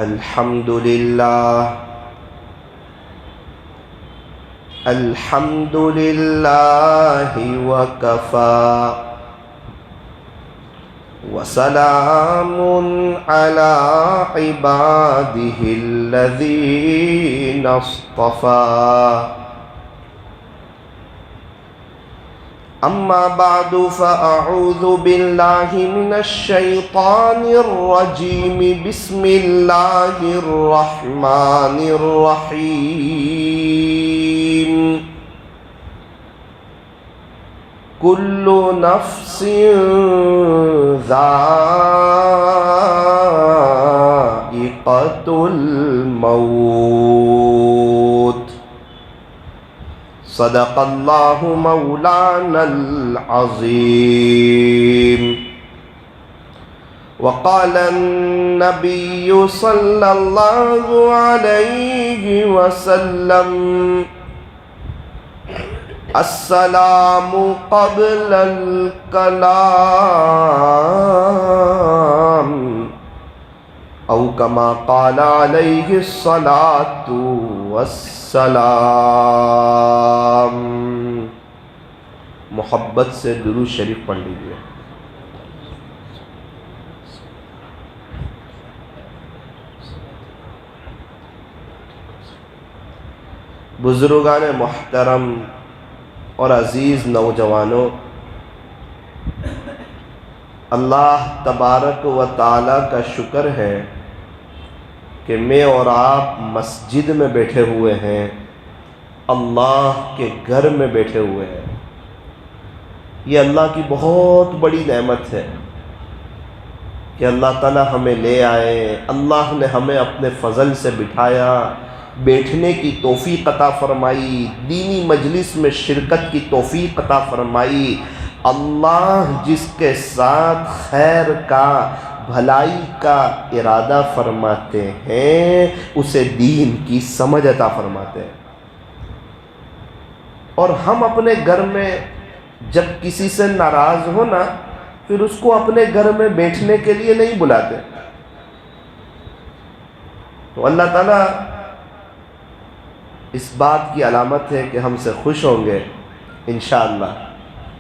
الحمد لله الحمد لله وكفى وسلام على عباده الذين اصطفى أما بعد فأعوذ بالله من الشيطان الرجيم بسم الله الرحمن الرحيم كل نفس ذائقة الموت صدق اللہ مولانا العظیم وقال النبی صلی اللہ علیہ وسلم السلام قبل الکلام او کما قال علیہ الصلاة والسلام۔ محبت سے درود شریف پڑھ لیجیے۔ بزرگان محترم اور عزیز نوجوانوں، اللہ تبارک و تعالی کا شکر ہے کہ میں اور آپ مسجد میں بیٹھے ہوئے ہیں، اللہ کے گھر میں بیٹھے ہوئے ہیں۔ یہ اللہ کی بہت بڑی نعمت ہے کہ اللہ تعالی ہمیں لے آئے، اللہ نے ہمیں اپنے فضل سے بٹھایا، بیٹھنے کی توفیق عطا فرمائی، دینی مجلس میں شرکت کی توفیق عطا فرمائی۔ اللہ جس کے ساتھ خیر کا، بھلائی کا ارادہ فرماتے ہیں اسے دین کی سمجھ عطا فرماتے ہیں۔ اور ہم اپنے گھر میں جب کسی سے ناراض ہو نا، پھر اس کو اپنے گھر میں بیٹھنے کے لیے نہیں بلاتے۔ تو اللہ تعالیٰ اس بات کی علامت ہے کہ ہم سے خوش ہوں گے انشاءاللہ۔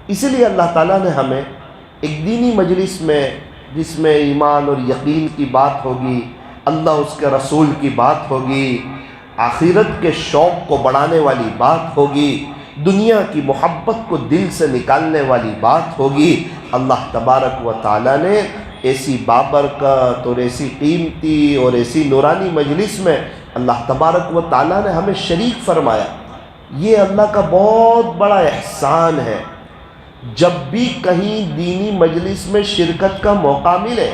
اسی لیے اللہ تعالیٰ نے ہمیں ایک دینی مجلس میں، جس میں ایمان اور یقین کی بات ہوگی، اللہ اس کے رسول کی بات ہوگی، آخرت کے شوق کو بڑھانے والی بات ہوگی، دنیا کی محبت کو دل سے نکالنے والی بات ہوگی، اللہ تبارک و تعالیٰ نے ایسی بابرکت اور ایسی قیمتی اور ایسی نورانی مجلس میں اللہ تبارک و تعالیٰ نے ہمیں شریک فرمایا۔ یہ اللہ کا بہت بڑا احسان ہے۔ جب بھی کہیں دینی مجلس میں شرکت کا موقع ملے،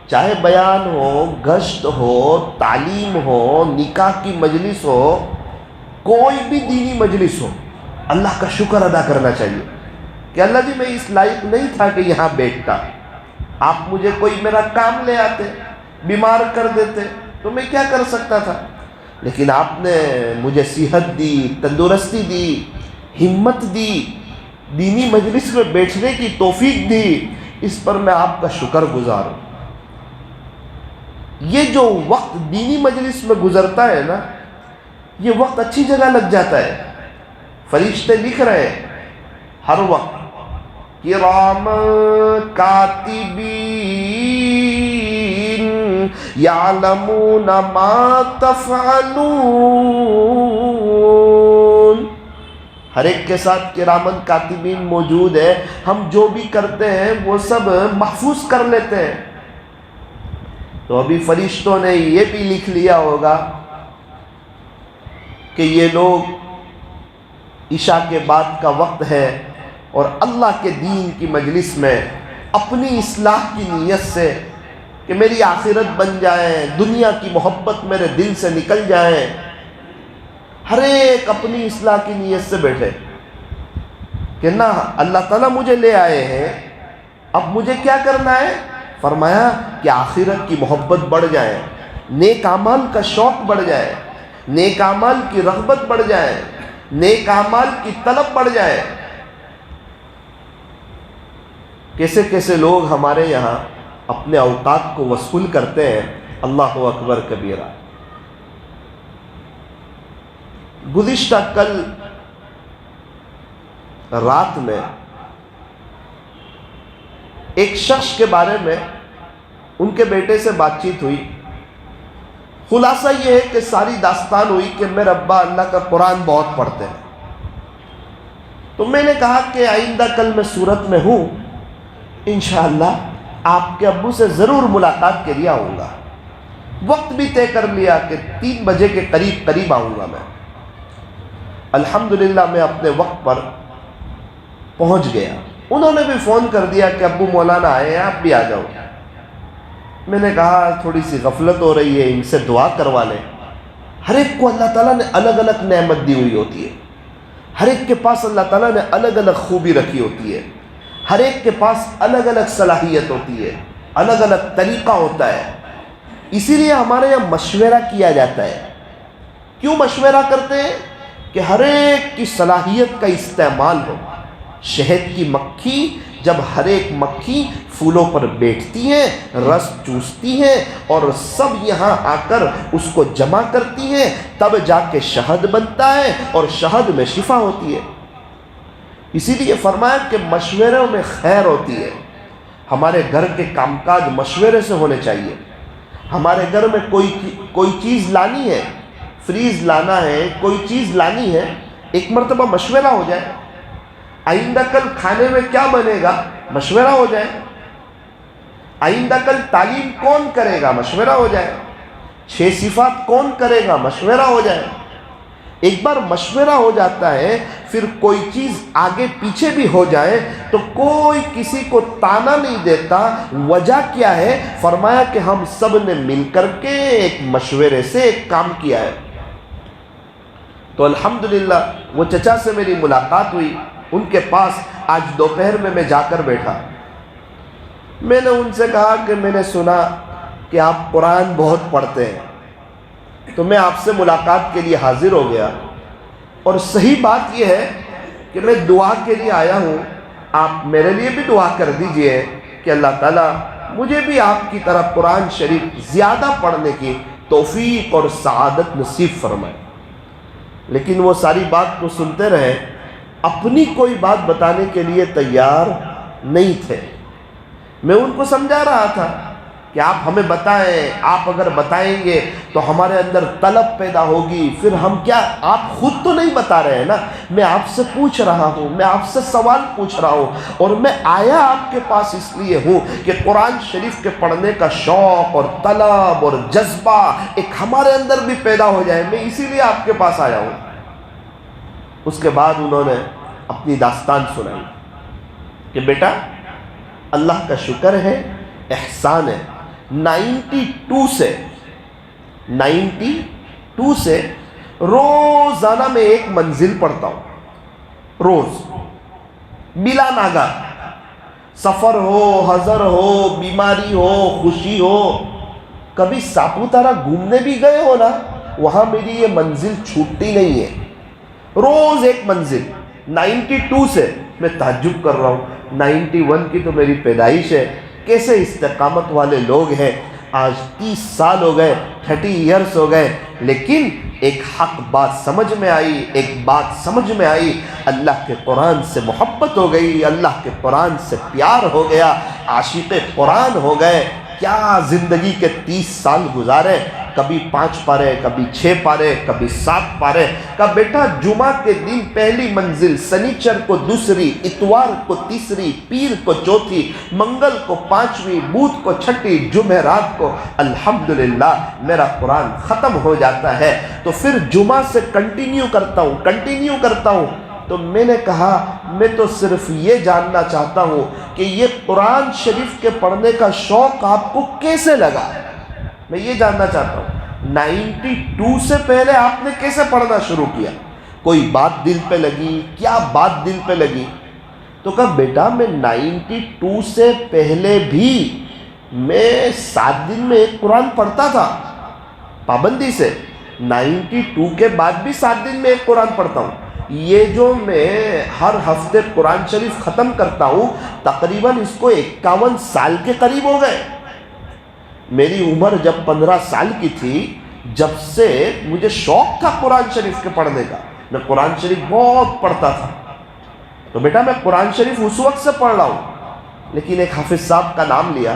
چاہے بیان ہو، گشت ہو، تعلیم ہو، نکاح کی مجلس ہو، کوئی بھی دینی مجلس ہو، اللہ کا شکر ادا کرنا چاہیے کہ اللہ جی میں اس لائق نہیں تھا کہ یہاں بیٹھتا، آپ مجھے کوئی میرا کام لے آتے، بیمار کر دیتے تو میں کیا کر سکتا تھا، لیکن آپ نے مجھے صحت دی، تندرستی دی، ہمت دی، دینی مجلس میں بیٹھنے کی توفیق دی، اس پر میں آپ کا شکر گزار ہوں۔ یہ جو وقت دینی مجلس میں گزرتا ہے نا، یہ وقت اچھی جگہ لگ جاتا ہے۔ فرشتے لکھ رہے ہیں ہر وقت، کرام کاتبین یعلمون ما تفعلون۔ ہر ایک کے ساتھ کرامن کاتبین موجود ہے، ہم جو بھی کرتے ہیں وہ سب محفوظ کر لیتے ہیں۔ تو ابھی فرشتوں نے یہ بھی لکھ لیا ہوگا کہ یہ لوگ عشاء کے بعد کا وقت ہے اور اللہ کے دین کی مجلس میں اپنی اصلاح کی نیت سے کہ میری آخرت بن جائے، دنیا کی محبت میرے دل سے نکل جائے، ہر ایک اپنی اصلاح کی نیت سے بیٹھے کہ نہ اللہ تعالیٰ مجھے لے آئے ہیں، اب مجھے کیا کرنا ہے؟ فرمایا کہ آخرت کی محبت بڑھ جائے، نیک اعمال کا شوق بڑھ جائے، نیک اعمال کی رغبت بڑھ جائے، نیک اعمال کی طلب بڑھ جائے۔ کیسے کیسے لوگ ہمارے یہاں اپنے اوقات کو وصول کرتے ہیں، اللہ اکبر کبیرہ۔ گزشتہ کل رات میں ایک شخص کے بارے میں ان کے بیٹے سے بات چیت ہوئی۔ خلاصہ یہ ہے کہ ساری داستان ہوئی کہ میرے ابا اللہ کا قرآن بہت پڑھتے ہیں۔ تو میں نے کہا کہ آئندہ کل میں صورت میں ہوں، انشاءاللہ آپ کے ابو سے ضرور ملاقات کے لیے آؤں گا۔ وقت بھی طے کر لیا کہ 3 بجے کے قریب آؤں گا میں۔ الحمدللہ میں اپنے وقت پر پہنچ گیا۔ انہوں نے بھی فون کر دیا کہ ابو مولانا آئے ہیں، آپ بھی آ جاؤ۔ میں نے کہا تھوڑی سی غفلت ہو رہی ہے، ان سے دعا کروا لیں۔ ہر ایک کو اللہ تعالیٰ نے الگ الگ نعمت دی ہوئی ہوتی ہے، ہر ایک کے پاس اللہ تعالیٰ نے الگ الگ خوبی رکھی ہوتی ہے، ہر ایک کے پاس الگ الگ صلاحیت ہوتی ہے، الگ الگ طریقہ ہوتا ہے۔ اسی لیے ہمارے یہاں مشورہ کیا جاتا ہے۔ کیوں مشورہ کرتے ہیں؟ کہ ہر ایک کی صلاحیت کا استعمال ہو۔ شہد کی مکھی جب ہر ایک مکھی پھولوں پر بیٹھتی ہیں، رس چوستی ہیں اور سب یہاں آ کر اس کو جمع کرتی ہیں، تب جا کے شہد بنتا ہے اور شہد میں شفا ہوتی ہے۔ اسی لیے فرمایا کہ مشوروں میں خیر ہوتی ہے۔ ہمارے گھر کے کام کاج مشورے سے ہونے چاہیے۔ ہمارے گھر میں کوئی چیز لانی ہے، فریز لانا ہے، کوئی چیز لانی ہے، ایک مرتبہ مشورہ ہو جائے۔ آئندہ کل کھانے میں کیا بنے گا، مشورہ ہو جائے۔ آئندہ کل تعلیم کون کرے گا، مشورہ ہو جائے۔ 6 صفات کون کرے گا، مشورہ ہو جائے۔ ایک بار مشورہ ہو جاتا ہے، پھر کوئی چیز آگے پیچھے بھی ہو جائے تو کوئی کسی کو تانا نہیں دیتا۔ وجہ کیا ہے؟ فرمایا کہ ہم سب نے مل کر کے ایک مشورے سے ایک کام کیا ہے۔ تو الحمدللہ وہ چچا سے میری ملاقات ہوئی، ان کے پاس آج دوپہر میں جا کر بیٹھا۔ میں نے ان سے کہا کہ میں نے سنا کہ آپ قرآن بہت پڑھتے ہیں، تو میں آپ سے ملاقات کے لیے حاضر ہو گیا، اور صحیح بات یہ ہے کہ میں دعا کے لیے آیا ہوں۔ آپ میرے لیے بھی دعا کر دیجئے کہ اللہ تعالیٰ مجھے بھی آپ کی طرح قرآن شریف زیادہ پڑھنے کی توفیق اور سعادت نصیب فرمائے۔ لیکن وہ ساری بات کو سنتے رہے، اپنی کوئی بات بتانے کے لیے تیار نہیں تھے۔ میں ان کو سمجھا رہا تھا کہ آپ ہمیں بتائیں، آپ اگر بتائیں گے تو ہمارے اندر طلب پیدا ہوگی، پھر ہم کیا، آپ خود تو نہیں بتا رہے ہیں نا، میں آپ سے پوچھ رہا ہوں، میں آپ سے سوال پوچھ رہا ہوں، اور میں آیا آپ کے پاس اس لیے ہوں کہ قرآن شریف کے پڑھنے کا شوق اور طلب اور جذبہ ایک ہمارے اندر بھی پیدا ہو جائے، میں اسی لیے آپ کے پاس آیا ہوں۔ اس کے بعد انہوں نے اپنی داستان سنائی کہ بیٹا اللہ کا شکر ہے، احسان ہے، 92 سے روزانہ میں ایک منزل پڑھتا ہوں، روز بلا ناگا، سفر ہو، حضر ہو، بیماری ہو، خوشی ہو۔ کبھی ساپوتارہ گھومنے بھی گئے ہو نا، وہاں میری یہ منزل چھوٹتی نہیں ہے، روز ایک منزل۔ 92 سے میں تعجب کر رہا ہوں، 91 کی تو میری پیدائش ہے، کیسے استقامت والے لوگ ہیں۔ آج 30 سال ہو گئے، 30 ایئرس ہو گئے، لیکن ایک حق بات سمجھ میں آئی، ایک بات سمجھ میں آئی، اللہ کے قرآن سے محبت ہو گئی، اللہ کے قرآن سے پیار ہو گیا، عاشق قرآن ہو گئے۔ کیا زندگی کے 30 سال گزارے، کبھی 5 پارے، کبھی 6 پارے، کبھی 7 پارے۔ کہا بیٹا جمعہ کے دن پہلی منزل، سنیچر کو دوسری، اتوار کو تیسری، پیر کو چوتھی، منگل کو 5ویں، بدھ کو 6ٹھی، جمعرات کو الحمدللہ میرا قرآن ختم ہو جاتا ہے۔ تو پھر جمعہ سے کنٹینیو کرتا ہوں۔ تو میں نے کہا میں تو صرف یہ جاننا چاہتا ہوں کہ یہ قرآن شریف کے پڑھنے کا شوق آپ کو کیسے لگا، میں یہ جاننا چاہتا ہوں۔ 92 سے پہلے آپ نے کیسے پڑھنا شروع کیا، کوئی بات دل پہ لگی، کیا بات دل پہ لگی؟ تو کہا بیٹا میں 92 سے پہلے بھی میں 7 دن میں ایک قرآن پڑھتا تھا پابندی سے، 92 کے بعد بھی 7 دن میں ایک قرآن پڑھتا ہوں۔ یہ جو میں ہر ہفتے قرآن شریف ختم کرتا ہوں، تقریباً اس کو 51 سال کے قریب ہو گئے۔ میری عمر جب 15 سال کی تھی، جب سے مجھے شوق تھا قرآن شریف کے پڑھنے کا، میں قرآن شریف بہت پڑھتا تھا. تو بیٹا میں قرآن شریف اس وقت سے پڑھ رہا ہوں. لیکن ایک حافظ صاحب کا نام لیا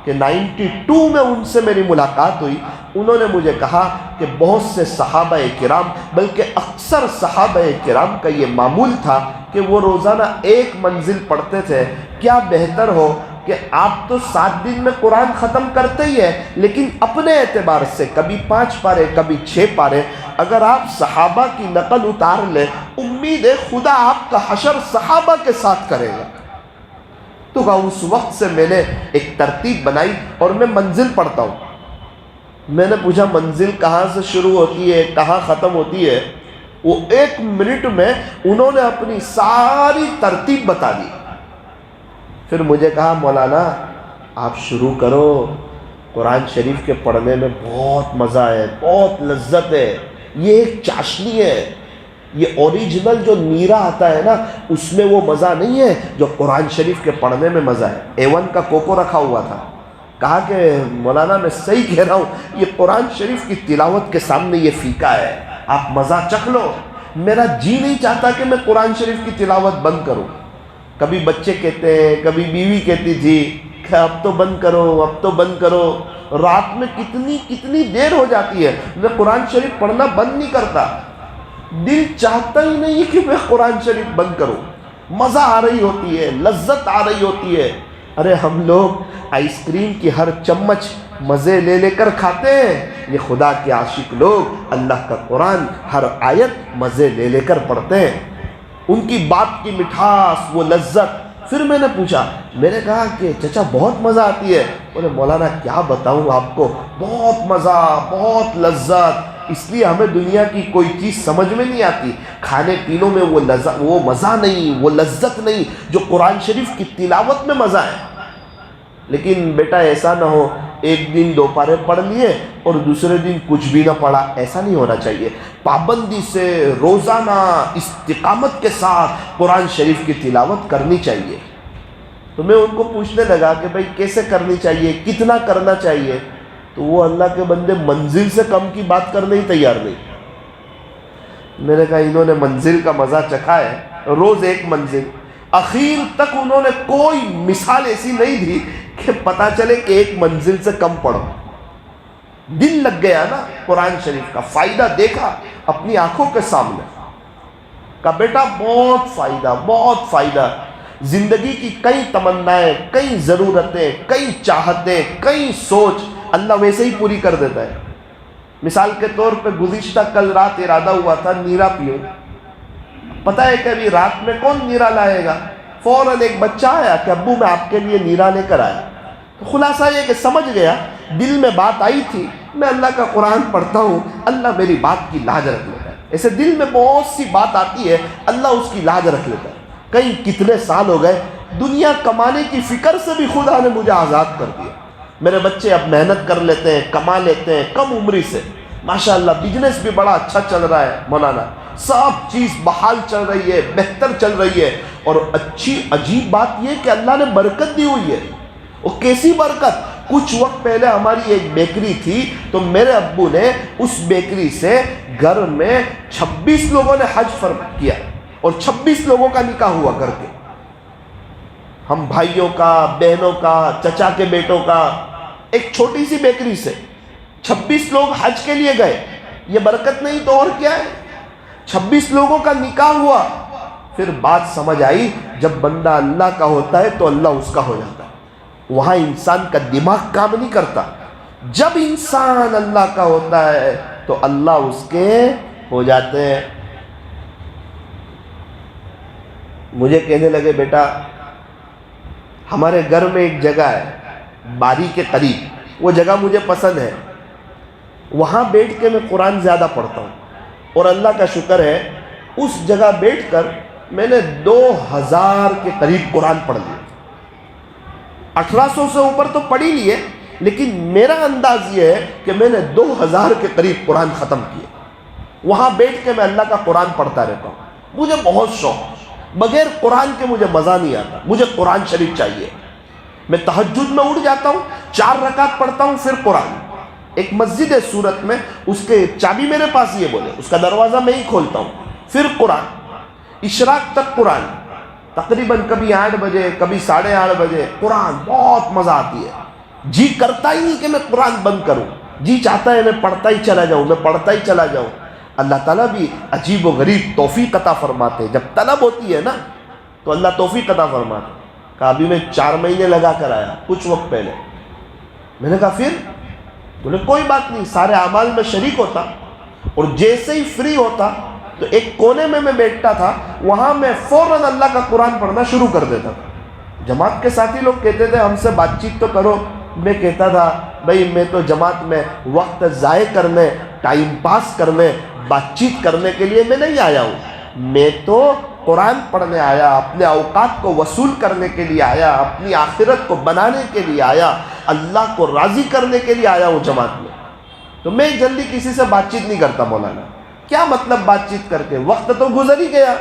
کہ 92 میں ان سے میری ملاقات ہوئی. انہوں نے مجھے کہا کہ بہت سے صحابہ کرام، بلکہ اکثر صحابہ کرام کا یہ معمول تھا کہ وہ روزانہ ایک منزل پڑھتے تھے. کیا بہتر ہو کہ آپ تو 7 دن میں قرآن ختم کرتے ہی ہیں، لیکن اپنے اعتبار سے کبھی 5 پارے کبھی 6 پارے اگر آپ صحابہ کی نقل اتار لیں، امید ہے خدا آپ کا حشر صحابہ کے ساتھ کرے گا. تو اس وقت سے میں نے ایک ترتیب بنائی اور میں منزل پڑھتا ہوں. میں نے پوچھا منزل کہاں سے شروع ہوتی ہے، کہاں ختم ہوتی ہے؟ وہ 1 منٹ میں انہوں نے اپنی ساری ترتیب بتا دی. پھر مجھے کہا مولانا آپ شروع کرو، قرآن شریف کے پڑھنے میں بہت مزہ ہے، بہت لذت ہے. یہ ایک چاشنی ہے، یہ اوریجنل جو نیرا آتا ہے نا، اس میں وہ مزہ نہیں ہے جو قرآن شریف کے پڑھنے میں مزہ ہے. A1 کا کوکو رکھا ہوا تھا. کہا کہ مولانا میں صحیح کہہ رہا ہوں، یہ قرآن شریف کی تلاوت کے سامنے یہ پھیکا ہے، آپ مزہ چکھ لو. میرا جی نہیں چاہتا کہ میں قرآن شریف کی تلاوت بند کروں. کبھی بچے کہتے ہیں، کبھی بیوی کہتی تھی کہ اب تو بند کرو، اب تو بند کرو. رات میں کتنی دیر ہو جاتی ہے، میں قرآن شریف پڑھنا بند نہیں کرتا. دل چاہتا ہی نہیں کہ میں قرآن شریف بند کروں. مزہ آ رہی ہوتی ہے، لذت آ رہی ہوتی ہے. ارے ہم لوگ آئس کریم کی ہر چمچ مزے لے لے کر کھاتے ہیں، یہ خدا کے عاشق لوگ اللہ کا قرآن ہر آیت مزے لے لے کر پڑھتے ہیں. ان کی بات کی مٹھاس، وہ لذت. پھر میں نے پوچھا، میں نے کہا کہ چچا بہت مزہ آتی ہے. بولے مولانا کیا بتاؤں آپ کو، بہت مزہ، بہت لذت. اس لیے ہمیں دنیا کی کوئی چیز سمجھ میں نہیں آتی. کھانے پینوں میں وہ مزہ نہیں، وہ لذت نہیں جو قرآن شریف کی تلاوت میں مزہ ہے. لیکن بیٹا ایسا نہ ہو 1 دن 2 پارے پڑھ لیے اور دوسرے دن کچھ بھی نہ پڑھا، ایسا نہیں ہونا چاہیے. پابندی سے روزانہ استقامت کے ساتھ قرآن شریف کی تلاوت کرنی چاہیے. تو میں ان کو پوچھنے لگا کہ بھائی کیسے کرنی چاہیے، کتنا کرنا چاہیے؟ تو وہ اللہ کے بندے منزل سے کم کی بات کرنے ہی تیار نہیں. میں نے کہا انہوں نے منزل کا مزہ چکھا ہے، روز 1 منزل. اخیر تک انہوں نے کوئی مثال ایسی نہیں دی کہ پتا چلے کہ 1 منزل سے کم پڑھو. دل لگ گیا نا قرآن شریف کا، فائدہ دیکھا اپنی آنکھوں کے سامنے. کہا بیٹا بہت فائدہ، بہت فائدہ. زندگی کی کئی تمنائیں، کئی ضرورتیں، کئی چاہتیں، کئی سوچ اللہ ویسے ہی پوری کر دیتا ہے. مثال کے طور پہ گزشتہ کل رات ارادہ ہوا تھا نیرا پیوں. پتہ ہے کہ ابھی رات میں کون نیرا لائے گا؟ فوراً ایک بچہ آیا کہ ابو میں آپ کے لیے نیرا لے کر آیا. تو خلاصہ یہ کہ سمجھ گیا، دل میں بات آئی تھی، میں اللہ کا قرآن پڑھتا ہوں، اللہ میری بات کی لاج رکھ لیتا ہے. ایسے دل میں بہت سی بات آتی ہے، اللہ اس کی لاج رکھ لیتا ہے. کئی کتنے سال ہو گئے، دنیا کمانے کی فکر سے بھی خدا نے مجھے آزاد کر دیا. میرے بچے اب محنت کر لیتے ہیں، کما لیتے ہیں کم عمری سے. ماشاءاللہ بزنس بھی بڑا اچھا چل رہا ہے مولانا، سب چیز بحال چل رہی ہے، بہتر چل رہی ہے. اور اچھی عجیب بات یہ کہ اللہ نے برکت دی ہوئی ہے. وہ کیسی برکت؟ کچھ وقت پہلے ہماری ایک بیکری تھی، تو میرے ابو نے اس بیکری سے گھر میں 26 لوگوں نے حج فرض کیا اور 26 لوگوں کا نکاح ہوا گھر کے. ہم بھائیوں کا، بہنوں کا، چچا کے بیٹوں کا، ایک چھوٹی سی بیکری سے 26 لوگ حج کے لیے گئے. یہ برکت نہیں تو اور کیا ہے؟ 26 لوگوں کا نکاح ہوا. پھر بات سمجھ آئی، جب بندہ اللہ کا ہوتا ہے تو اللہ اس کا ہو جاتا ہے. وہاں انسان کا دماغ کام نہیں کرتا. جب انسان اللہ کا ہوتا ہے تو اللہ اس کے ہو جاتے ہیں. مجھے کہنے لگے بیٹا ہمارے گھر میں ایک جگہ ہے باری کے قریب، وہ جگہ مجھے پسند ہے، وہاں بیٹھ کے میں قرآن زیادہ پڑھتا ہوں. اور اللہ کا شکر ہے اس جگہ بیٹھ کر میں نے 2000 کے قریب قرآن پڑھ لیا. 1800 سے اوپر تو پڑھ ہی لیے، لیکن میرا انداز یہ ہے کہ میں نے 2000 کے قریب قرآن ختم کیے. وہاں بیٹھ کے میں اللہ کا قرآن پڑھتا رہتا ہوں. مجھے بہت شوق، بغیر قرآن کے مجھے مزہ نہیں آتا. مجھے قرآن شریف چاہیے. میں تہجد میں اٹھ جاتا ہوں، 4 رکعت پڑھتا ہوں پھر قرآن. ایک مسجد ہے سورت میں، اس کے چابی میرے پاس، یہ بولے اس کا دروازہ میں ہی کھولتا ہوں، پھر قرآن. اشراق تک قرآن، تقریباً کبھی 8 بجے کبھی 8:30 بجے قرآن. بہت مزہ آتی ہے، جی کرتا ہی نہیں کہ میں قرآن بند کروں، جی چاہتا ہے میں پڑھتا ہی چلا جاؤں، میں پڑھتا ہی چلا جاؤں. اللہ تعالیٰ بھی عجیب و غریب توفیق عطا فرماتے ہیں. جب طلب ہوتی ہے نا تو اللہ توفیق عطا فرماتے ہیں. کہا ابھی میں 4 مہینے لگا کر آیا کچھ وقت پہلے. میں نے کہا پھر؟ بولے کوئی بات نہیں، سارے اعمال میں شریک ہوتا، اور جیسے ہی فری ہوتا تو ایک کونے میں بیٹھتا تھا، وہاں میں فوراً اللہ کا قرآن پڑھنا شروع کر دیتا تھا. جماعت کے ساتھی لوگ کہتے تھے ہم سے بات چیت تو کرو. میں کہتا تھا بھائی میں تو جماعت میں وقت ضائع کرنے، ٹائم پاس کرنے، بات چیت کرنے کے لیے میں نہیں آیا ہوں. میں تو قرآن پڑھنے آیا، اپنے اوقات کو وصول کرنے کے لیے آیا، اپنی آخرت کو بنانے کے لیے آیا، اللہ کو راضی کرنے کے لیے آیا ہوں جماعت میں. تو میں جلدی کسی سے بات چیت نہیں کرتا. مولانا کیا مطلب بات چیت کر کے، وقت تو گزر ہی گیا.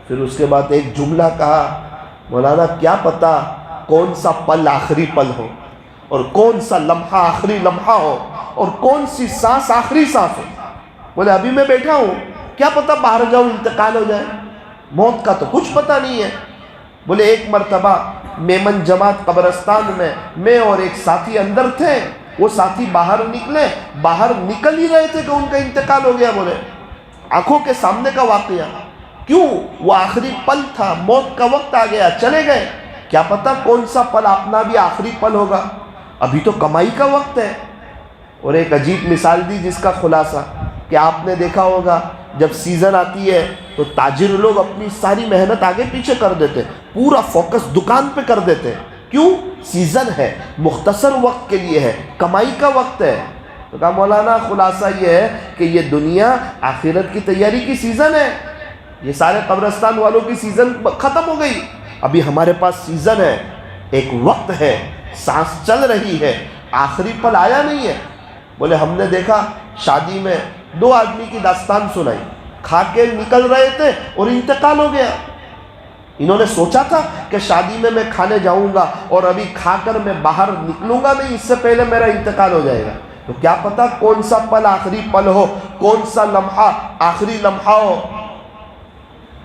پھر اس کے بعد ایک جملہ کہا، مولانا کیا پتا کون سا پل آخری پل ہو، اور کون سا لمحہ آخری لمحہ ہو، اور کون سی سانس آخری سانس ہو. بولے ابھی میں بیٹھا ہوں، کیا پتا باہر جاؤں انتقال ہو جائے، موت کا تو کچھ پتہ نہیں ہے. بولے ایک مرتبہ میمن جماعت قبرستان میں اور ایک ساتھی اندر تھے. وہ ساتھی باہر نکل ہی رہے تھے کہ ان کا انتقال ہو گیا. بولے آنکھوں کے سامنے کا واقعہ. کیوں؟ وہ آخری پل تھا، موت کا وقت آ گیا، چلے گئے. کیا پتا کون سا پل اپنا بھی آخری پل ہوگا، ابھی تو کمائی کا وقت ہے. اور ایک عجیب مثال دی جس کا خلاصہ کہ آپ نے دیکھا ہوگا جب سیزن آتی ہے تو تاجر لوگ اپنی ساری محنت آگے پیچھے کر دیتے، پورا فوکس دکان پہ کر دیتے. کیوں؟ سیزن ہے، مختصر وقت کے لیے ہے، کمائی کا وقت ہے. تو کہا مولانا خلاصہ یہ ہے کہ یہ دنیا آخرت کی تیاری کی سیزن ہے. یہ سارے قبرستان والوں کی سیزن ختم ہو گئی، ابھی ہمارے پاس سیزن ہے، ایک وقت ہے، سانس چل رہی ہے، آخری پل آیا نہیں ہے. بولے ہم نے دیکھا شادی میں 2 آدمی کی داستان سنائی، کھا کے نکل رہے تھے اور انتقال ہو گیا. انہوں نے سوچا تھا کہ شادی میں کھانے جاؤں گا اور ابھی کھا کر میں باہر نکلوں گا نہیں، اس سے پہلے میرا انتقال ہو جائے گا. تو کیا پتا کون سا پل آخری پل ہو، کون سا لمحہ آخری لمحہ ہو.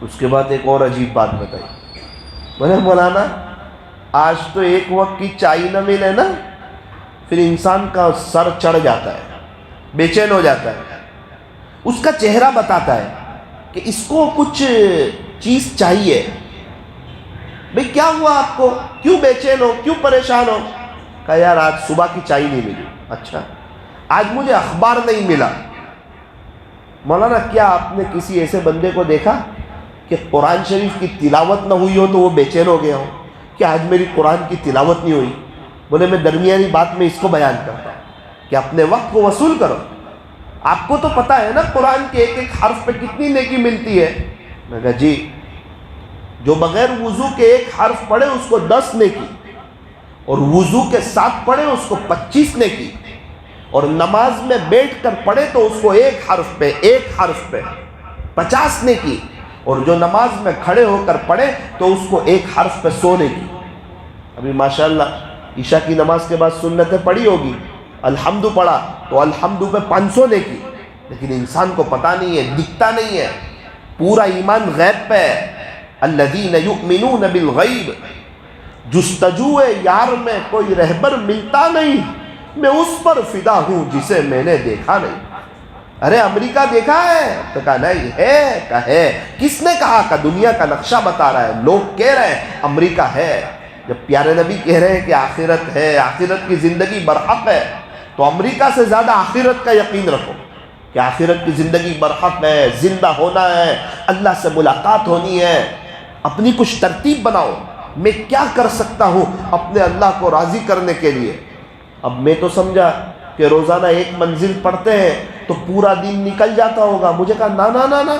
اس کے بعد ایک اور عجیب بات بتائی. بولے مولانا آج تو ایک وقت کی چائے نہ ملے نا، پھر انسان کا سر چڑھ جاتا ہے، بے چین ہو جاتا ہے. اس کا چہرہ بتاتا ہے کہ اس کو کچھ چیز چاہیے. بھئی کیا ہوا آپ کو، کیوں بے چین ہو، کیوں پریشان ہو؟ کہا یار آج صبح کی چائے نہیں ملی. اچھا آج مجھے اخبار نہیں ملا. مولانا کیا آپ نے کسی ایسے بندے کو دیکھا کہ قرآن شریف کی تلاوت نہ ہوئی ہو تو وہ بے چین ہو گیا ہو کہ آج میری قرآن کی تلاوت نہیں ہوئی؟ بولے میں درمیانی بات میں اس کو بیان کرتا ہوں کہ اپنے وقت کو وصول کرو. آپ کو تو پتہ ہے نا قرآن کے ایک حرف پہ کتنی نیکی ملتی ہے. میں کہا جی، جو بغیر وضو کے ایک حرف پڑھے اس کو 10 نیکی، اور وضو کے ساتھ پڑھے اس کو 25 نیکی، اور نماز میں بیٹھ کر پڑھے تو اس کو ایک حرف پہ 50 نیکی، اور جو نماز میں کھڑے ہو کر پڑھے تو اس کو ایک حرف پہ 100 نیکی. ابھی ماشاءاللہ عشاء کی نماز کے بعد سنتیں پڑھی ہوگی، الحمد پڑھا تو الحمد پہ 500 نیکی. لیکن انسان کو پتہ نہیں ہے، دکھتا نہیں ہے، پورا ایمان غیب پہ ہے. الذین یؤمنون بالغیب، جستجو یار میں کوئی رہبر ملتا نہیں، میں اس پر فدا ہوں جسے میں نے دیکھا نہیں. ارے امریکہ دیکھا ہے؟ تو کہا نہیں ہے. کہا ہے. کس نے کہا؟ کہ دنیا کا نقشہ بتا رہا ہے، لوگ کہہ رہے ہیں امریکہ ہے. جب پیارے نبی کہہ رہے ہیں کہ آخرت ہے، آخرت کی زندگی برحق ہے، تو امریکہ سے زیادہ آخرت کا یقین رکھو کہ آخرت کی زندگی برحق ہے، زندہ ہونا ہے، اللہ سے ملاقات ہونی ہے. اپنی کچھ ترتیب بناؤ، میں کیا کر سکتا ہوں اپنے اللہ کو راضی کرنے کے لیے. اب میں تو سمجھا کہ روزانہ 1 منزل پڑھتے ہیں تو پورا دن نکل جاتا ہوگا. مجھے کہا نا نا نا نا،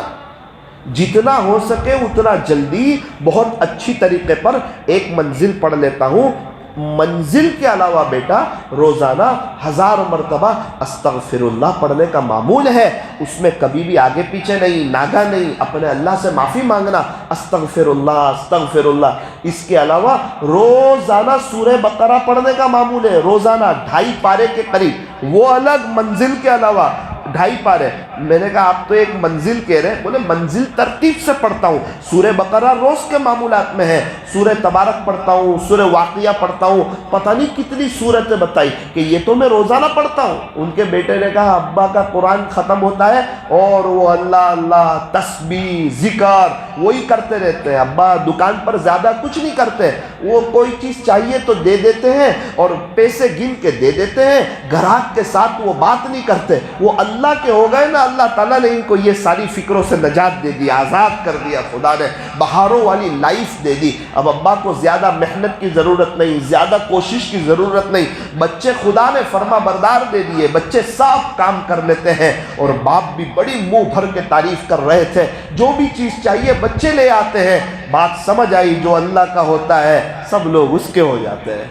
جتنا ہو سکے اتنا جلدی بہت اچھی طریقے پر 1 منزل پڑھ لیتا ہوں. منزل کے علاوہ بیٹا روزانہ 1000 مرتبہ استغفر اللہ پڑھنے کا معمول ہے. اس میں کبھی بھی آگے پیچھے نہیں، ناگا نہیں، اپنے اللہ سے معافی مانگنا، استغفر اللہ استغفر اللہ. اس کے علاوہ روزانہ سورہ بقرہ پڑھنے کا معمول ہے، روزانہ 2.5 پارے کے قریب، وہ الگ منزل کے علاوہ 2.5 پارے. میں نے کہا آپ تو ایک منزل کہہ رہے ہیں، بولے منزل ترتیب سے پڑھتا ہوں. سورہ بقرہ روز کے معمولات میں ہے، سورہ تبارک پڑھتا ہوں، سورہ واقعہ پڑھتا ہوں، پتہ نہیں کتنی سورتیں بتائی کہ یہ تو میں روزانہ پڑھتا ہوں. ان کے بیٹے نے کہا ابا کا قرآن ختم ہوتا ہے اور وہ اللہ اللہ تسبیح ذکر وہی کرتے رہتے ہیں. ابا دکان پر زیادہ کچھ نہیں کرتے، وہ کوئی چیز چاہیے تو دے دیتے ہیں اور پیسے گن کے دے دیتے ہیں، گراہک کے ساتھ وہ بات نہیں کرتے. وہ اللہ کے ہو گئے نا، اللہ تعالیٰ نے ان کو یہ ساری فکروں سے نجات دے دی، آزاد کر دیا. خدا نے بہاروں والی لائف دے دی. اب ابا کو زیادہ محنت کی ضرورت نہیں، زیادہ کوشش کی ضرورت نہیں. بچے خدا نے فرما بردار دے دیے، بچے صاف کام کر لیتے ہیں. اور باپ بھی بڑی منہ بھر کے تعریف کر رہے تھے، جو بھی چیز چاہیے بچے لے آتے ہیں. بات سمجھ آئی، جو اللہ کا ہوتا ہے سب لوگ اس کے ہو جاتے ہیں.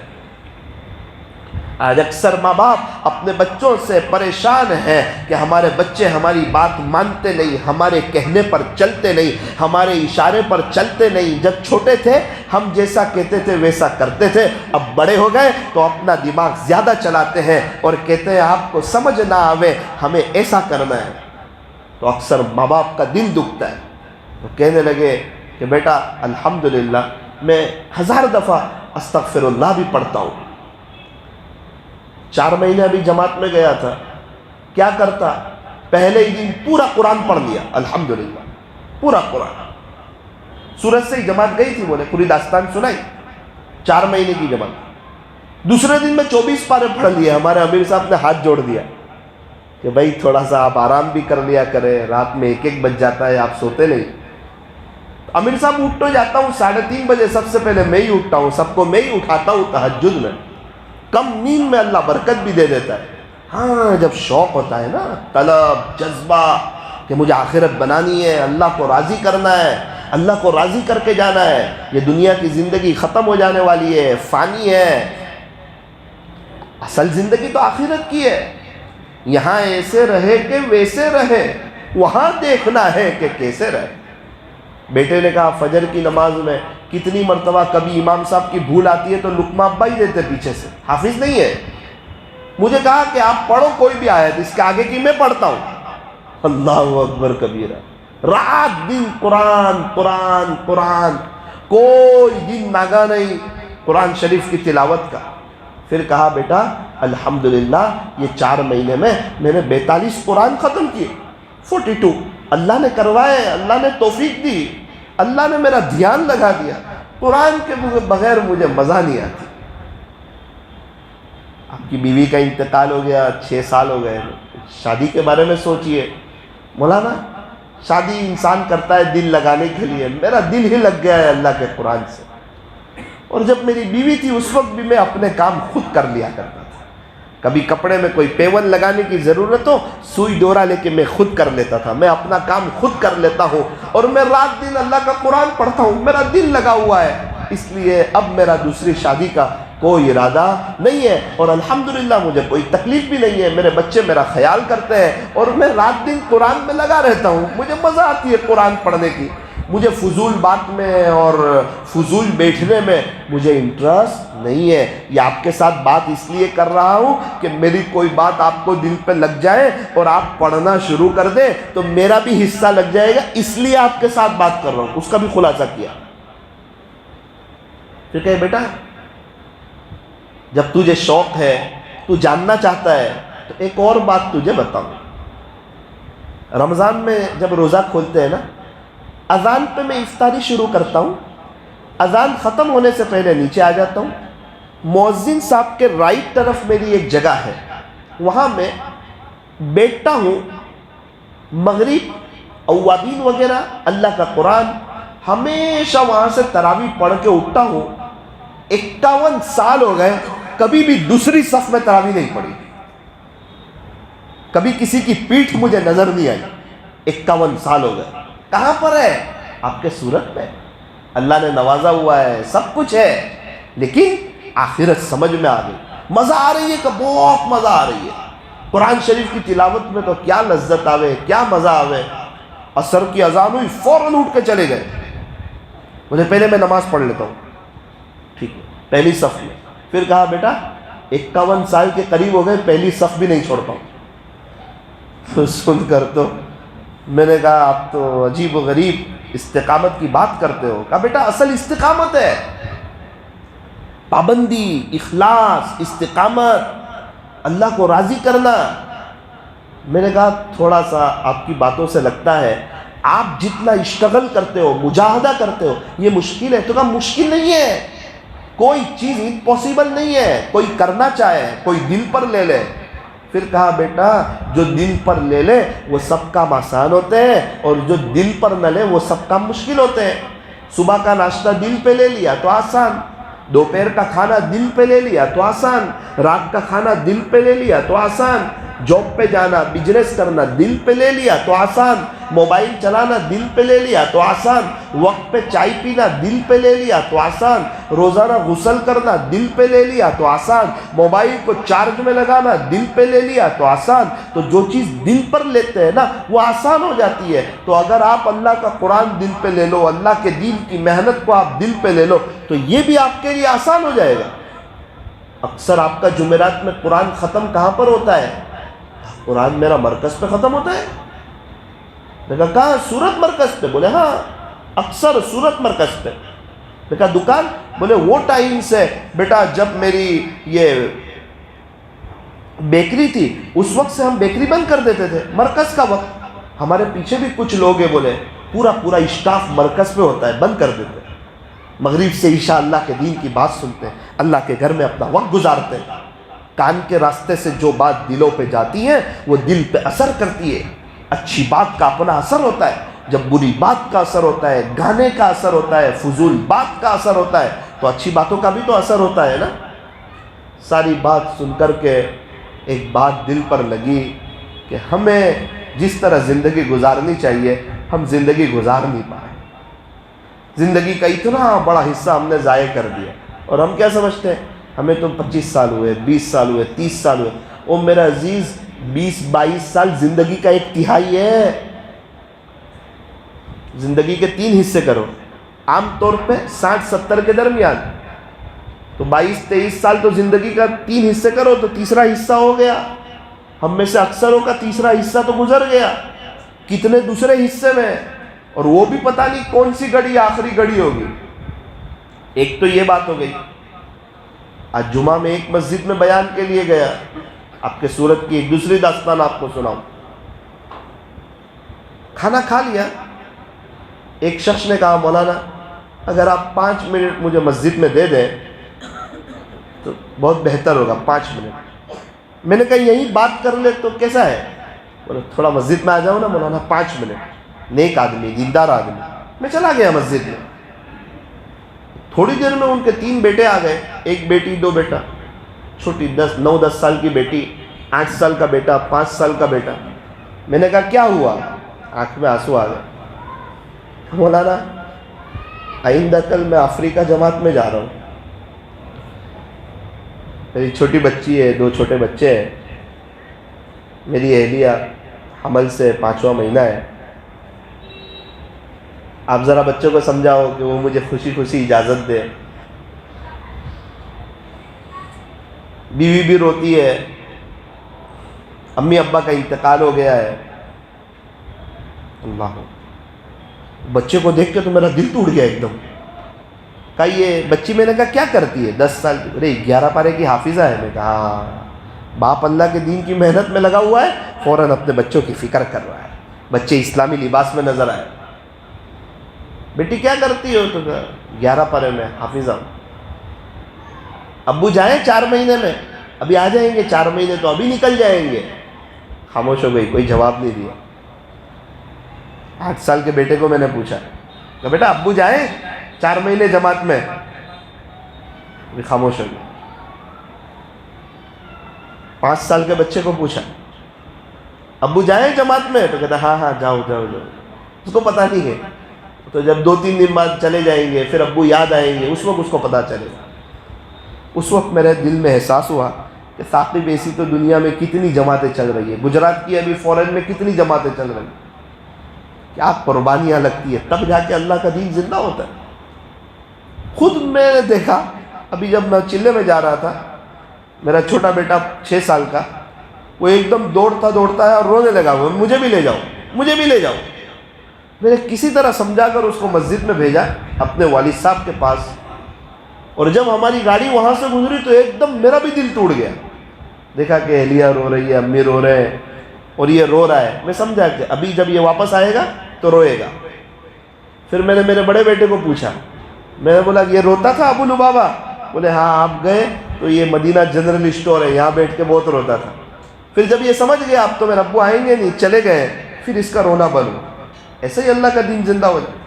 آج اکثر ماں باپ اپنے بچوں سے پریشان ہیں کہ ہمارے بچے ہماری بات مانتے نہیں، ہمارے کہنے پر چلتے نہیں، ہمارے اشارے پر چلتے نہیں. جب چھوٹے تھے ہم جیسا کہتے تھے ویسا کرتے تھے، اب بڑے ہو گئے تو اپنا دماغ زیادہ چلاتے ہیں اور کہتے ہیں آپ کو سمجھ نہ آوے ہمیں ایسا کرنا ہے. تو اکثر ماں باپ کا دل دکھتا ہے. تو کہنے لگے کہ بیٹا الحمدللہ میں 1000 دفعہ استغفر اللہ بھی پڑھتا ہوں. 4 مہینے ابھی جماعت میں گیا تھا، کیا کرتا؟ پہلے ہی دن پورا قرآن پڑھ لیا، الحمدللہ پورا قرآن. سورج سے ہی جماعت گئی تھی، بولے پوری داستان سنائی، 4 مہینے کی جماعت. دوسرے دن میں 24 پارے پڑھ لیے. ہمارے امیر صاحب نے ہاتھ جوڑ دیا کہ بھائی تھوڑا سا آپ آرام بھی کر لیا کریں، رات میں 1-1 بج جاتا ہے، آپ سوتے نہیں. امیر صاحب اٹھ تو جاتا ہوں 3:30 بجے، سب سے پہلے میں ہی اٹھتا ہوں، سب کو میں ہی اٹھاتا ہوں تہجد میں. کم نیند میں اللہ برکت بھی دے دیتا ہے. ہاں جب شوق ہوتا ہے نا، طلب جذبہ کہ مجھے آخرت بنانی ہے، اللہ کو راضی کرنا ہے، اللہ کو راضی کر کے جانا ہے. یہ دنیا کی زندگی ختم ہو جانے والی ہے، فانی ہے. اصل زندگی تو آخرت کی ہے. یہاں ایسے رہے کہ ویسے رہے، وہاں دیکھنا ہے کہ کیسے رہے. بیٹے نے کہا فجر کی نماز میں کتنی مرتبہ کبھی امام صاحب کی بھول آتی ہے تو لقمہ ابا ہی دیتے پیچھے سے، حافظ نہیں ہے. مجھے کہا کہ آپ پڑھو کوئی بھی آیت، اس کے آگے کی میں پڑھتا ہوں. اللہ اکبر کبیرہ، رات دن قرآن قرآن قرآن، کوئی دن ناگا نہیں قرآن شریف کی تلاوت کا. پھر کہا بیٹا الحمدللہ یہ 4 مہینے میں نے 42 قرآن ختم کیے، 42 اللہ نے کروائے، اللہ نے توفیق دی، اللہ نے میرا دھیان لگا دیا. قرآن کے بغیر مجھے مزہ نہیں آتی. آپ کی بیوی کا انتقال ہو گیا، 6 سال ہو گئے، شادی کے بارے میں سوچئے. مولانا شادی انسان کرتا ہے دل لگانے کے لیے، میرا دل ہی لگ گیا ہے اللہ کے قرآن سے. اور جب میری بیوی تھی اس وقت بھی میں اپنے کام خود کر لیا کرتا تھا. کبھی کپڑے میں کوئی پیون لگانے کی ضرورت ہو، سوئی ڈورا لے کے میں خود کر لیتا تھا. میں اپنا کام خود کر لیتا ہوں اور میں رات دن اللہ کا قرآن پڑھتا ہوں. میرا دل لگا ہوا ہے، اس لیے اب میرا دوسری شادی کا کوئی ارادہ نہیں ہے. اور الحمدللہ مجھے کوئی تکلیف بھی نہیں ہے، میرے بچے میرا خیال کرتے ہیں اور میں رات دن قرآن میں لگا رہتا ہوں. مجھے مزہ آتی ہے قرآن پڑھنے کی. مجھے فضول بات میں اور فضول بیٹھنے میں مجھے انٹرسٹ نہیں ہے. یہ آپ کے ساتھ بات اس لیے کر رہا ہوں کہ میری کوئی بات آپ کو دل پہ لگ جائے اور آپ پڑھنا شروع کر دیں تو میرا بھی حصہ لگ جائے گا، اس لیے آپ کے ساتھ بات کر رہا ہوں. اس کا بھی خلاصہ کیا. پھر کہے بیٹا جب تجھے شوق ہے، تو جاننا چاہتا ہے، تو ایک اور بات تجھے بتاؤں. رمضان میں جب روزہ کھولتے ہیں نا، اذان پہ میں افطاری شروع کرتا ہوں. اذان ختم ہونے سے پہلے نیچے آ جاتا ہوں. مؤذن صاحب کے رائٹ طرف میری ایک جگہ ہے، وہاں میں بیٹھتا ہوں. مغرب اوابین وغیرہ اللہ کا قرآن، ہمیشہ وہاں سے تراویح پڑھ کے اٹھتا ہوں. 51 سال ہو گئے، کبھی بھی دوسری صف میں تراویح نہیں پڑھی، کبھی کسی کی پیٹھ مجھے نظر نہیں آئی. 51 سال ہو گئے. کہاں پر ہے؟ آپ کے صورت میں. اللہ نے نوازا ہوا ہے، سب کچھ ہے، لیکن آخرت سمجھ میں آ گئی. مزہ آ رہی ہے کہ بہت مزہ آ رہی ہے. قرآن شریف کی تلاوت میں تو کیا لذت آوے, کیا مزہ آوے. عصر کی اذان ہوئی, فوراً اٹھ کے چلے گئے. مجھے پہلے میں نماز پڑھ لیتا ہوں, ٹھیک ہے, پہلی صف میں. پھر کہا بیٹا 51 سال کے قریب ہو گئے, پہلی صف بھی نہیں چھوڑتا ہوں. تو سن کر تو میں نے کہا آپ تو عجیب و غریب استقامت کی بات کرتے ہو. کہا بیٹا اصل استقامت ہے پابندی, اخلاص, استقامت, اللہ کو راضی کرنا. میں نے کہا تھوڑا سا آپ کی باتوں سے لگتا ہے آپ جتنا اشتغل کرتے ہو, مجاہدہ کرتے ہو, یہ مشکل ہے. تو کہا مشکل نہیں ہے, کوئی چیز امپاسبل نہیں ہے. کوئی کرنا چاہے, کوئی دل پر لے لے. پھر کہا بیٹا جو دل پر لے لے وہ سب کام آسان ہوتے ہیں, اور جو دل پر نہ لے وہ سب کام مشکل ہوتے ہیں. صبح کا ناشتہ دل پہ لے لیا تو آسان, دوپہر کا کھانا دل پہ لے لیا تو آسان, رات کا کھانا دل پہ لے لیا تو آسان, جاب پہ جانا, بزنس کرنا دل پہ لے لیا تو آسان, موبائل چلانا دل پہ لے لیا تو آسان, وقت پہ چائے پینا دل پہ لے لیا تو آسان, روزانہ غسل کرنا دل پہ لے لیا تو آسان, موبائل کو چارج میں لگانا دل پہ لے لیا تو آسان. تو جو چیز دل پر لیتے ہیں نا وہ آسان ہو جاتی ہے. تو اگر آپ اللہ کا قرآن دل پہ لے لو, اللہ کے دین کی محنت کو آپ دل پہ لے لو, تو یہ بھی آپ کے لیے آسان ہو جائے گا. اکثر آپ کا جمعرات میں قرآن ختم کہاں پر ہوتا ہے؟ قرآن میرا مرکز پہ ختم ہوتا ہے. میں کہا کہاں؟ سورت مرکز پہ. بولے ہاں اکثر سورت مرکز پہ. میں کہا دکان؟ بولے وہ ٹائم سے بیٹا جب میری یہ بیکری تھی اس وقت سے ہم بیکری بند کر دیتے تھے, مرکز کا وقت. ہمارے پیچھے بھی کچھ لوگ ہیں, بولے پورا اسٹاف مرکز پہ ہوتا ہے, بند کر دیتے. مغرب سے عشاء اللہ کے دین کی بات سنتے ہیں, اللہ کے گھر میں اپنا وقت گزارتے ہیں. کان کے راستے سے جو بات دلوں پہ جاتی ہے وہ دل پہ اثر کرتی ہے. اچھی بات کا اپنا اثر ہوتا ہے, جب بری بات کا اثر ہوتا ہے, گانے کا اثر ہوتا ہے, فضول بات کا اثر ہوتا ہے, تو اچھی باتوں کا بھی تو اثر ہوتا ہے نا. ساری بات سن کر کے ایک بات دل پر لگی کہ ہمیں جس طرح زندگی گزارنی چاہیے ہم زندگی گزار نہیں پائے. زندگی کا اتنا بڑا حصہ ہم نے ضائع کر دیا. اور ہم کیا سمجھتے ہیں ہمیں تو 25 سال ہوئے, 20 سال ہوئے, 30 سال ہوئے. او میرا عزیز 20-22 سال زندگی کا ایک تہائی ہے. زندگی کے 3 حصے کرو, عام طور پہ 60-70 کے درمیان. تو 22-23 سال تو زندگی کا 3 حصے کرو تو تیسرا حصہ ہو گیا. ہم میں سے اکثروں کا تیسرا حصہ تو گزر گیا. کتنے دوسرے حصے میں, اور وہ بھی پتہ نہیں کون سی گھڑی آخری گھڑی ہوگی. ایک تو یہ بات ہو گئی. آج جمعہ میں ایک مسجد میں بیان کے لیے گیا, آپ کے سورت کی ایک دوسری داستان آپ کو سناؤں. کھانا کھا لیا, ایک شخص نے کہا مولانا اگر آپ 5 منٹ مجھے مسجد میں دے دیں تو بہت بہتر ہوگا. 5 منٹ. میں نے کہا یہی بات کر لے تو کیسا ہے؟ بولے تھوڑا مسجد میں آ جاؤ نا مولانا. 5 منٹ. نیک آدمی, دیندار آدمی. میں چلا گیا مسجد میں. تھوڑی دیر میں ان کے 3 بیٹے آ گئے, ایک بیٹی 2 بیٹا. چھوٹی 9-10 سال کی بیٹی, 8 سال کا بیٹا, 5 سال کا بیٹا. میں نے کہا کیا ہوا؟ آنکھ میں آنسو آ گئے. مولانا آئندہ کل میں افریقہ جماعت میں جا رہا ہوں. میری چھوٹی بچی ہے, 2 چھوٹے بچے ہیں. میری اہلیہ حمل سے 5واں مہینہ ہے. آپ ذرا بچوں کو سمجھاؤ کہ وہ مجھے خوشی خوشی اجازت دے. بیوی بھی روتی ہے, امی ابا کا انتقال ہو گیا ہے. اللہ, بچے کو دیکھ کے تو میرا دل ٹوٹ گیا ایک دم. کہا یہ بچی, میں نے کہا کیا کرتی ہے؟ 10 سال. ارے 11 پارے کی حافظہ ہے. میں کہا باپ اللہ کے دین کی محنت میں لگا ہوا ہے, فوراً اپنے بچوں کی فکر کر رہا ہے. بچے اسلامی لباس میں نظر آئے. بیٹی کیا کرتی ہو؟ تو 11 پارے میں حافظہ. ابو جائیں 4 مہینے میں, ابھی آ جائیں گے 4 مہینے تو ابھی نکل جائیں گے. خاموش ہو گئی, کوئی جواب نہیں دیا. 8 سال کے بیٹے کو میں نے پوچھا کہ بیٹا ابو جائیں 4 مہینے جماعت میں؟ ابھی خاموش ہو گئی. 5 سال کے بچے کو پوچھا ابو جائیں جماعت میں؟ تو کہتا ہاں جاؤ. اس کو پتہ نہیں ہے. تو جب 2-3 دن بعد چلے جائیں گے, پھر ابو یاد آئیں گے, اس وقت اس کو پتہ چلے گا. اس وقت میرے دل میں احساس ہوا کہ ثاقب ایسی تو دنیا میں کتنی جماعتیں چل رہی ہیں، گجرات کی ابھی فورن میں کتنی جماعتیں چل رہی ہیں، کیا قربانیاں لگتی ہے، تب جا کے اللہ کا دین زندہ ہوتا ہے۔ خود میں نے دیکھا، ابھی جب میں چلے میں جا رہا تھا، میرا چھوٹا بیٹا 6 سال کا، وہ ایک دم دوڑتا ہے اور رونے لگا، مجھے بھی لے جاؤ، مجھے بھی لے جاؤ۔ میں نے کسی طرح سمجھا کر اس کو مسجد میں بھیجا اپنے والد صاحب کے پاس، اور جب ہماری گاڑی وہاں سے گزری تو ایک دم میرا بھی دل ٹوٹ گیا۔ دیکھا کہ اہلیہ رو رہی ہے، امی رو رہے ہیں، اور یہ رو رہا ہے۔ میں سمجھا کہ ابھی جب یہ واپس آئے گا تو روئے گا۔ پھر میں نے میرے بڑے بیٹے کو پوچھا، میں نے بولا یہ روتا تھا ابو لبابہ؟ بولے ہاں، آپ گئے تو یہ مدینہ جنرل اسٹور ہے، یہاں بیٹھ کے بہت روتا تھا۔ پھر جب یہ سمجھ گیا اب تو میرے ابو آئیں گے نہیں، چلے گئے، پھر اس کا رونا بند ہوا۔ ایسے ہی اللہ کا دین زندہ ہو جائے۔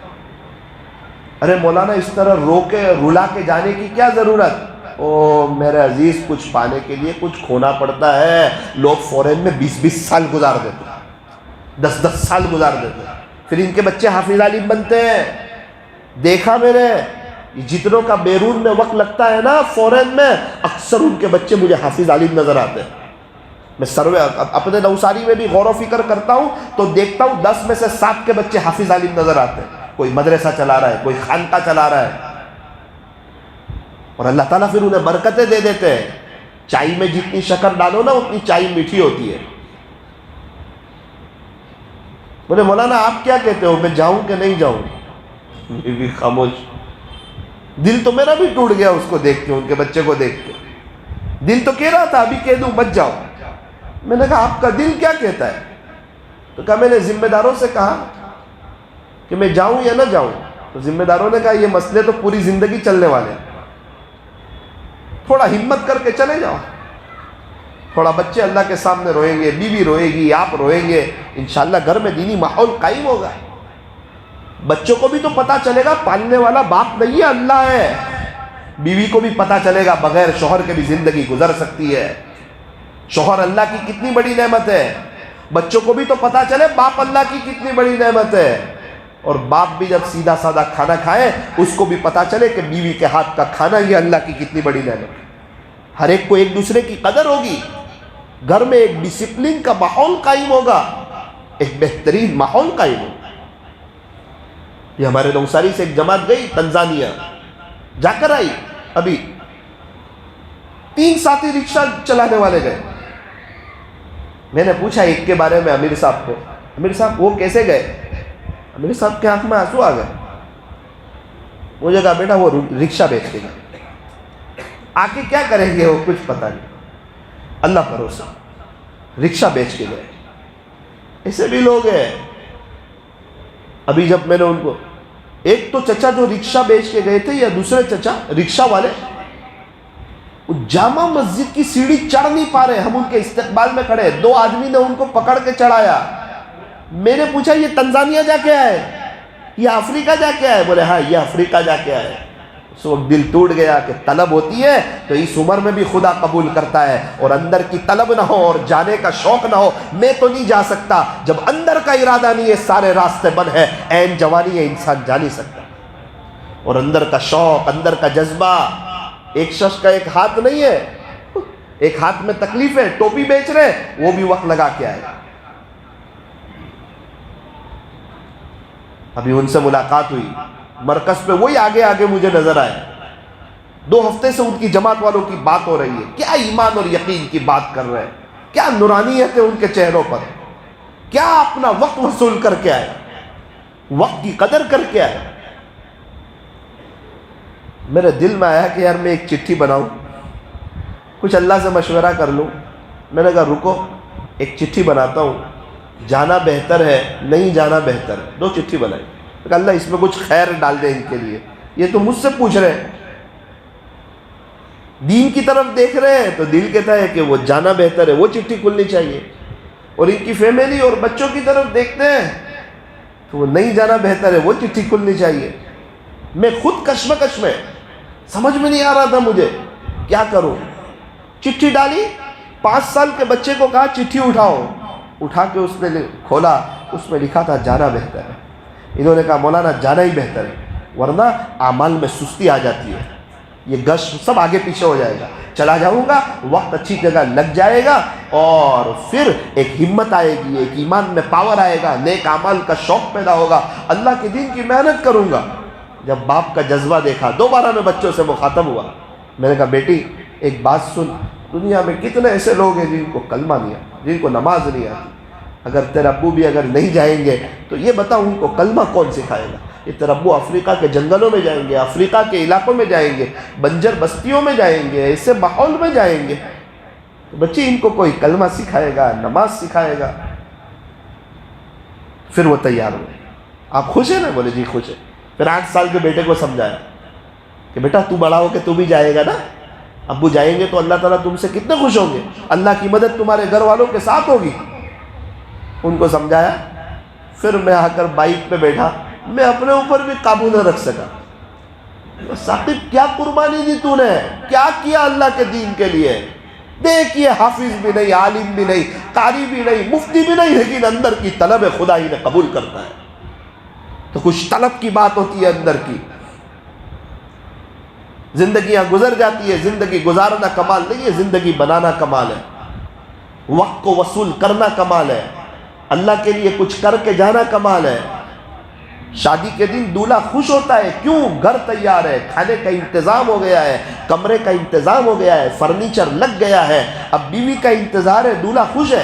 ارے مولانا اس طرح رو کے رلا کے جانے کی کیا ضرورت؟ او میرے عزیز، کچھ پانے کے لیے کچھ کھونا پڑتا ہے۔ لوگ فورن میں 20 سال گزار دیتے ہیں، 10 سال گزار دیتے ہیں، پھر ان کے بچے حافظ عالم بنتے ہیں۔ دیکھا میں نے، جتنوں کا بیرون میں وقت لگتا ہے نا فورن میں، اکثر ان کے بچے مجھے حافظ عالم نظر آتے ہیں۔ میں سروے اپنے نوساری میں بھی غور و فکر کرتا ہوں تو دیکھتا ہوں 10 میں سے 7 کے بچے حافظ عالم نظر آتے ہیں۔ کوئی مدرسہ چلا رہا ہے، کوئی خانقاہ چلا رہا ہے، اور اللہ تعالیٰ پھر انہیں برکتیں دے دیتے ہیں۔ چائے میں جتنی شکر ڈالو نا اتنی چائے میٹھی ہوتی ہے۔ بولے مولانا آپ کیا کہتے ہو، میں جاؤں کہ نہیں جاؤں؟ میں بھی خاموش۔ دل تو میرا بھی ٹوٹ گیا اس کو دیکھ کے، ان کے بچے کو دیکھ کے۔ دل تو کہہ رہا تھا ابھی کہہ دوں مت جاؤ۔ میں نے کہا آپ کا دل کیا کہتا ہے؟ تو کہا میں نے ذمہ داروں سے کہا کہ میں جاؤں یا نہ جاؤں، تو ذمہ داروں نے کہا یہ مسئلے تو پوری زندگی چلنے والے ہیں، تھوڑا ہمت کر کے چلے جاؤ۔ تھوڑا بچے اللہ کے سامنے روئیں گے، بیوی روئے گی، آپ روئیں گے، انشاءاللہ گھر میں دینی ماحول قائم ہوگا۔ بچوں کو بھی تو پتا چلے گا پالنے والا باپ نہیں ہے، اللہ ہے۔ بیوی کو بھی پتا چلے گا بغیر شوہر کے بھی زندگی گزر سکتی ہے، شوہر اللہ کی کتنی بڑی نعمت ہے۔ بچوں کو بھی تو پتا چلے باپ اللہ کی کتنی بڑی نعمت ہے، اور باپ بھی جب سیدھا سادہ کھانا کھائے اس کو بھی پتا چلے کہ بیوی کے ہاتھ کا کھانا یہ اللہ کی کتنی بڑی نعمت ہے۔ ہر ایک کو ایک دوسرے کی قدر ہوگی، گھر میں ایک ڈسپلن کا ماحول قائم ہوگا، ایک بہترین ماحول قائم ہوگا۔ یہ ہمارے نوساری سے ایک جماعت گئی تنزانیہ، جا کر آئی، ابھی 3 ساتھی رکشہ چلانے والے گئے۔ میں نے پوچھا ایک کے بارے میں امیر صاحب کو، امیر صاحب وہ کیسے گئے؟ امیر صاحب کے آنکھ میں آنسو آ گئے۔ مجھے کہا بیٹا وہ رکشہ بیچ کے گئے، آگے کیا کریں گے وہ کچھ پتہ نہیں، اللہ بھروسہ، رکشہ بیچ کے گئے۔ ایسے بھی لوگ ہیں۔ ابھی جب میں نے ان کو، ایک تو چچا جو رکشہ بیچ کے گئے تھے، یا دوسرے چچا رکشہ والے، وہ جامع مسجد کی سیڑھی چڑھ نہیں پا رہے، ہم ان کے استقبال میں کھڑے، 2 آدمی نے ان کو پکڑ کے چڑھایا۔ میں نے پوچھا یہ تنزانیہ جا کے آئے، یہ افریقہ جا کے آئے؟ بولے ہاں یہ افریقہ جا کے آئے۔ اس وقت دل ٹوٹ گیا کہ طلب ہوتی ہے تو اس عمر میں بھی خدا قبول کرتا ہے، اور اندر کی طلب نہ ہو اور جانے کا شوق نہ ہو، میں تو نہیں جا سکتا۔ جب اندر کا ارادہ نہیں ہے سارے راستے بند ہے، عین جوانی ہے انسان جا نہیں سکتا، اور اندر کا شوق، اندر کا جذبہ۔ ایک شخص کا ایک ہاتھ نہیں ہے، ایک ہاتھ میں تکلیف ہے، ٹوپی بیچ رہے، وہ بھی وقت لگا کے آئے۔ ابھی ان سے ملاقات ہوئی مرکز پہ، وہی آگے آگے مجھے نظر آئے۔ 2 ہفتے سے ان کی جماعت والوں کی بات ہو رہی ہے، کیا ایمان اور یقین کی بات کر رہے ہیں، کیا نورانیت ہے ان کے چہروں پر، کیا اپنا وقت وصول کر کے آئے، وقت کی قدر کر کے آئے۔ میرے دل میں آیا کہ یار میں ایک چٹھی بناؤں، کچھ اللہ سے مشورہ کر لوں۔ میں نے کہا رکو، ایک چٹھی بناتا ہوں، جانا بہتر ہے نہیں جانا بہتر ہے۔ 2 چٹھی بنائی، کہ اللہ اس میں کچھ خیر ڈال دے ان کے لیے، یہ تو مجھ سے پوچھ رہے ہیں، دین کی طرف دیکھ رہے ہیں تو دل کہتا ہے کہ وہ جانا بہتر ہے، وہ چٹھی کھلنی چاہیے، اور ان کی فیملی اور بچوں کی طرف دیکھتے ہیں تو وہ نہیں جانا بہتر ہے، وہ چٹھی کھلنی چاہیے۔ میں خود کشمکش میں، سمجھ میں نہیں آ رہا تھا مجھے کیا کروں۔ چٹھی ڈالی، 5 سال کے بچے کو کہا چٹھی اٹھاؤ، اٹھا کے اس نے کھولا، اس میں لکھا تھا جانا بہتر ہے۔ انہوں نے کہا مولانا جانا ہی بہتر ہے، ورنہ اعمال میں سستی آ جاتی ہے، یہ گش سب آگے پیچھے ہو جائے گا. چلا جاؤں گا, وقت اچھی جگہ لگ جائے گا, اور پھر ایک ہمت آئے گی, ایک ایمان میں پاور آئے گا, نیک اعمال کا شوق پیدا ہوگا, اللہ کے دین کی محنت کروں گا. جب باپ کا جذبہ دیکھا, دوبارہ میں بچوں سے مخاطب ہوا, میں نے کہا بیٹی ایک بات سن, دنیا میں کتنے ایسے لوگ ہیں جن کو کلمہ نہیں آتا, جن کو نماز نہیں آتی. اگر تیرے ابو بھی اگر نہیں جائیں گے تو یہ بتا ان کو کلمہ کون سکھائے گا؟ یہ تیرے ابو افریقہ کے جنگلوں میں جائیں گے, افریقہ کے علاقوں میں جائیں گے, بنجر بستیوں میں جائیں گے, ایسے ماحول میں جائیں گے, تو بچی ان کو کوئی کلمہ سکھائے گا, نماز سکھائے گا؟ پھر وہ تیار ہوئے. آپ خوش ہیں نا؟ بولے جی خوش ہے. پھر 8 سال کے بیٹے کو سمجھایا کہ بیٹا تو بڑا ہو کے تو بھی جائے گا نا, ابو جائیں گے تو اللہ تعالیٰ تم سے کتنے خوش ہوں گے, اللہ کی مدد تمہارے گھر والوں کے ساتھ ہوگی. ان کو سمجھایا. پھر میں آ کر بائک پہ بیٹھا, میں اپنے اوپر بھی قابو نہ رکھ سکا. ثاقب کیا قربانی دی تو نے, کیا کیا اللہ کے دین کے لیے. دیکھیے حافظ بھی نہیں, عالم بھی نہیں, قاری بھی نہیں, مفتی بھی نہیں, لیکن اندر کی طلب خدا ہی نے قبول کرتا ہے. تو کچھ طلب کی بات ہوتی ہے اندر کی. زندگیاں گزر جاتی ہے, زندگی گزارنا کمال نہیں ہے, زندگی بنانا کمال ہے. وقت کو وصول کرنا کمال ہے, اللہ کے لیے کچھ کر کے جانا کمال ہے. شادی کے دن دولہا خوش ہوتا ہے, کیوں؟ گھر تیار ہے, کھانے کا انتظام ہو گیا ہے, کمرے کا انتظام ہو گیا ہے, فرنیچر لگ گیا ہے, اب بیوی کا انتظار ہے, دولہا خوش ہے.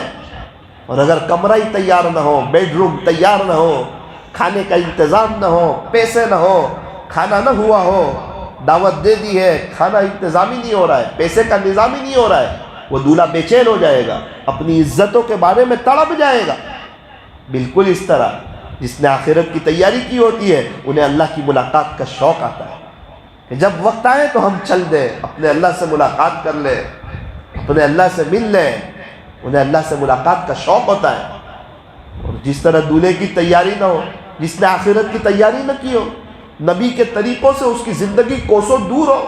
اور اگر کمرہ ہی تیار نہ ہو, بیڈ روم تیار نہ ہو, کھانے کا انتظام نہ ہو, پیسے نہ ہو, کھانا نہ ہوا ہو, دعوت دے دی ہے, کھانا انتظام ہی نہیں ہو رہا ہے, پیسے کا نظام ہی نہیں ہو رہا ہے, وہ دولہا بے چین ہو جائے گا, اپنی عزتوں کے بارے میں تڑپ جائے گا. بالکل اس طرح جس نے آخرت کی تیاری کی ہوتی ہے انہیں اللہ کی ملاقات کا شوق آتا ہے کہ جب وقت آئے تو ہم چل دیں, اپنے اللہ سے ملاقات کر لیں, اپنے اللہ سے مل لیں. انہیں اللہ سے ملاقات کا شوق ہوتا ہے. اور جس طرح دولہے کی تیاری نہ ہو, جس نے آخرت کی تیاری نہ کی ہو, نبی کے طریقوں سے اس کی زندگی کوسوں دور ہو,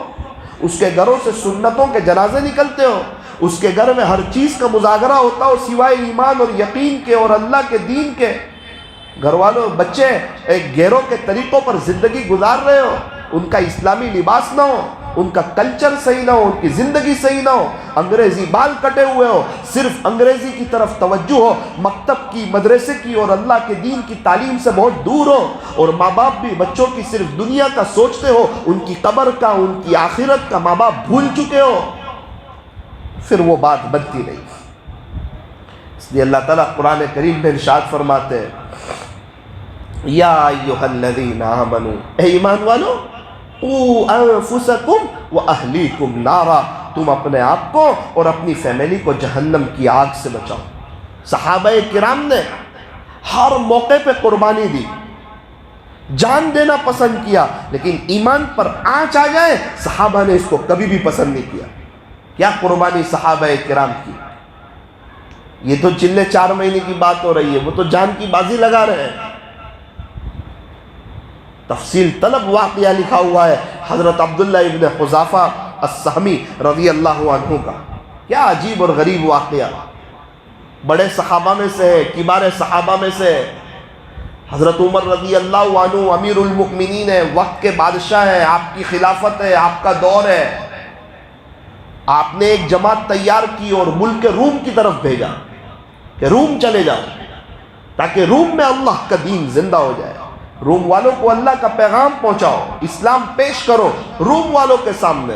اس کے گھروں سے سنتوں کے جنازے نکلتے ہو, اس کے گھر میں ہر چیز کا مذاکرہ ہوتا ہو سوائے ایمان اور یقین کے اور اللہ کے دین کے, گھر والوں بچے ایک گھیروں کے طریقوں پر زندگی گزار رہے ہو, ان کا اسلامی لباس نہ ہو, ان کا کلچر صحیح نہ ہو, ان کی زندگی صحیح نہ ہو, انگریزی بال کٹے ہوئے ہو, صرف انگریزی کی طرف توجہ ہو, مکتب کی, مدرسے کی اور اللہ کے دین کی تعلیم سے بہت دور ہو, اور ماں باپ بھی بچوں کی صرف دنیا کا سوچتے ہو, ان کی قبر کا, ان کی آخرت کا ماں باپ بھول چکے ہو, پھر وہ بات بنتی نہیں. اس لیے اللہ تعالیٰ قرآن کریم میں ارشاد فرماتے ہیں, یا ایھا الذین آمنوا, اے ایمان والو, قوا انفسکم واہلیکم نارا, تم اپنے آپ کو اور اپنی فیملی کو جہنم کی آگ سے بچاؤ. صحابہ کرام نے ہر موقع پہ قربانی دی, جان دینا پسند کیا, لیکن ایمان پر آنچ آ جائے صحابہ نے اس کو کبھی بھی پسند نہیں کیا. کیا قربانی صحابہ کرام کی. یہ تو چلے 4 مہینے کی بات ہو رہی ہے, وہ تو جان کی بازی لگا رہے ہیں. تفصیل طلب واقعہ لکھا ہوا ہے حضرت عبداللہ ابن حذافہ السہمی رضی اللہ عنہ کا. کیا عجیب اور غریب واقعہ. بڑے صحابہ میں سے, کبار صحابہ میں سے, حضرت عمر رضی اللہ عنہ امیر المؤمنین ہے, وقت کے بادشاہ ہے, آپ کی خلافت ہے, آپ کا دور ہے. آپ نے ایک جماعت تیار کی اور ملک روم کی طرف بھیجا کہ روم چلے جاؤ تاکہ روم میں اللہ کا دین زندہ ہو جائے. روم والوں کو اللہ کا پیغام پہنچاؤ, اسلام پیش کرو روم والوں کے سامنے.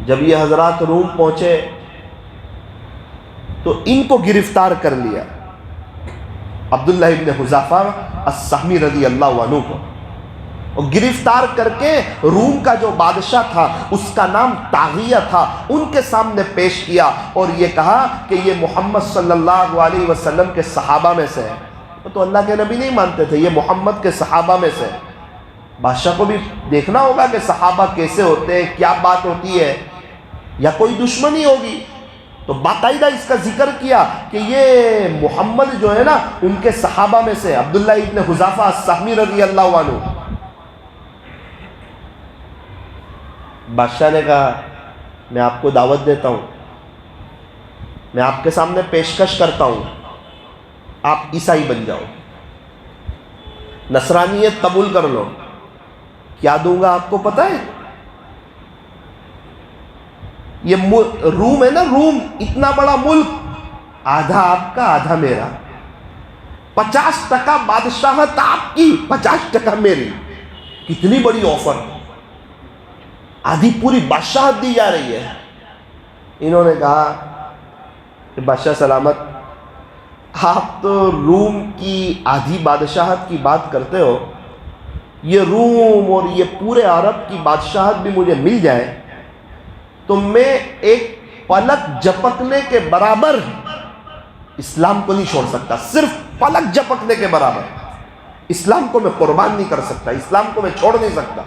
جب یہ حضرات روم پہنچے تو ان کو گرفتار کر لیا, عبداللہ ابن حذافہ السہمی رضی اللہ عنہ کو, اور گرفتار کر کے روم کا جو بادشاہ تھا اس کا نام طاغیہ تھا, ان کے سامنے پیش کیا اور یہ کہا کہ یہ محمد صلی اللہ علیہ وسلم کے صحابہ میں سے ہے. تو اللہ کے نبی نہیں مانتے تھے, یہ محمد کے صحابہ میں سے. بادشاہ کو بھی دیکھنا ہوگا کہ صحابہ کیسے ہوتے ہیں, کیا بات ہوتی ہے, یا کوئی دشمنی ہوگی. تو باقاعدہ اس کا ذکر کیا کہ یہ محمد جو ہے نا ان کے صحابہ میں سے, عبداللہ ابن حذافہ السہمی رضی اللہ عنہ. بادشاہ نے کہا میں آپ کو دعوت دیتا ہوں, میں آپ کے سامنے پیشکش کرتا ہوں, آپ عیسائی بن جاؤ, نصرانیت قبول کر لو. کیا دوں گا آپ کو پتہ ہے؟ یہ روم ہے نا، روم، اتنا بڑا ملک، آدھا آپ کا آدھا میرا، 50% بادشاہت آپ کی، 50% میری. کتنی بڑی آفر، آدھی پوری بادشاہت دی جا رہی ہے. انہوں نے کہا کہ بادشاہ سلامت، آپ تو روم کی آدھی بادشاہت کی بات کرتے ہو، یہ روم اور یہ پورے عرب کی بادشاہت بھی مجھے مل جائے تو میں ایک پلک جھپکنے کے برابر اسلام کو نہیں چھوڑ سکتا. صرف پلک جھپکنے کے برابر اسلام کو میں قربان نہیں کر سکتا، اسلام کو میں چھوڑ نہیں سکتا.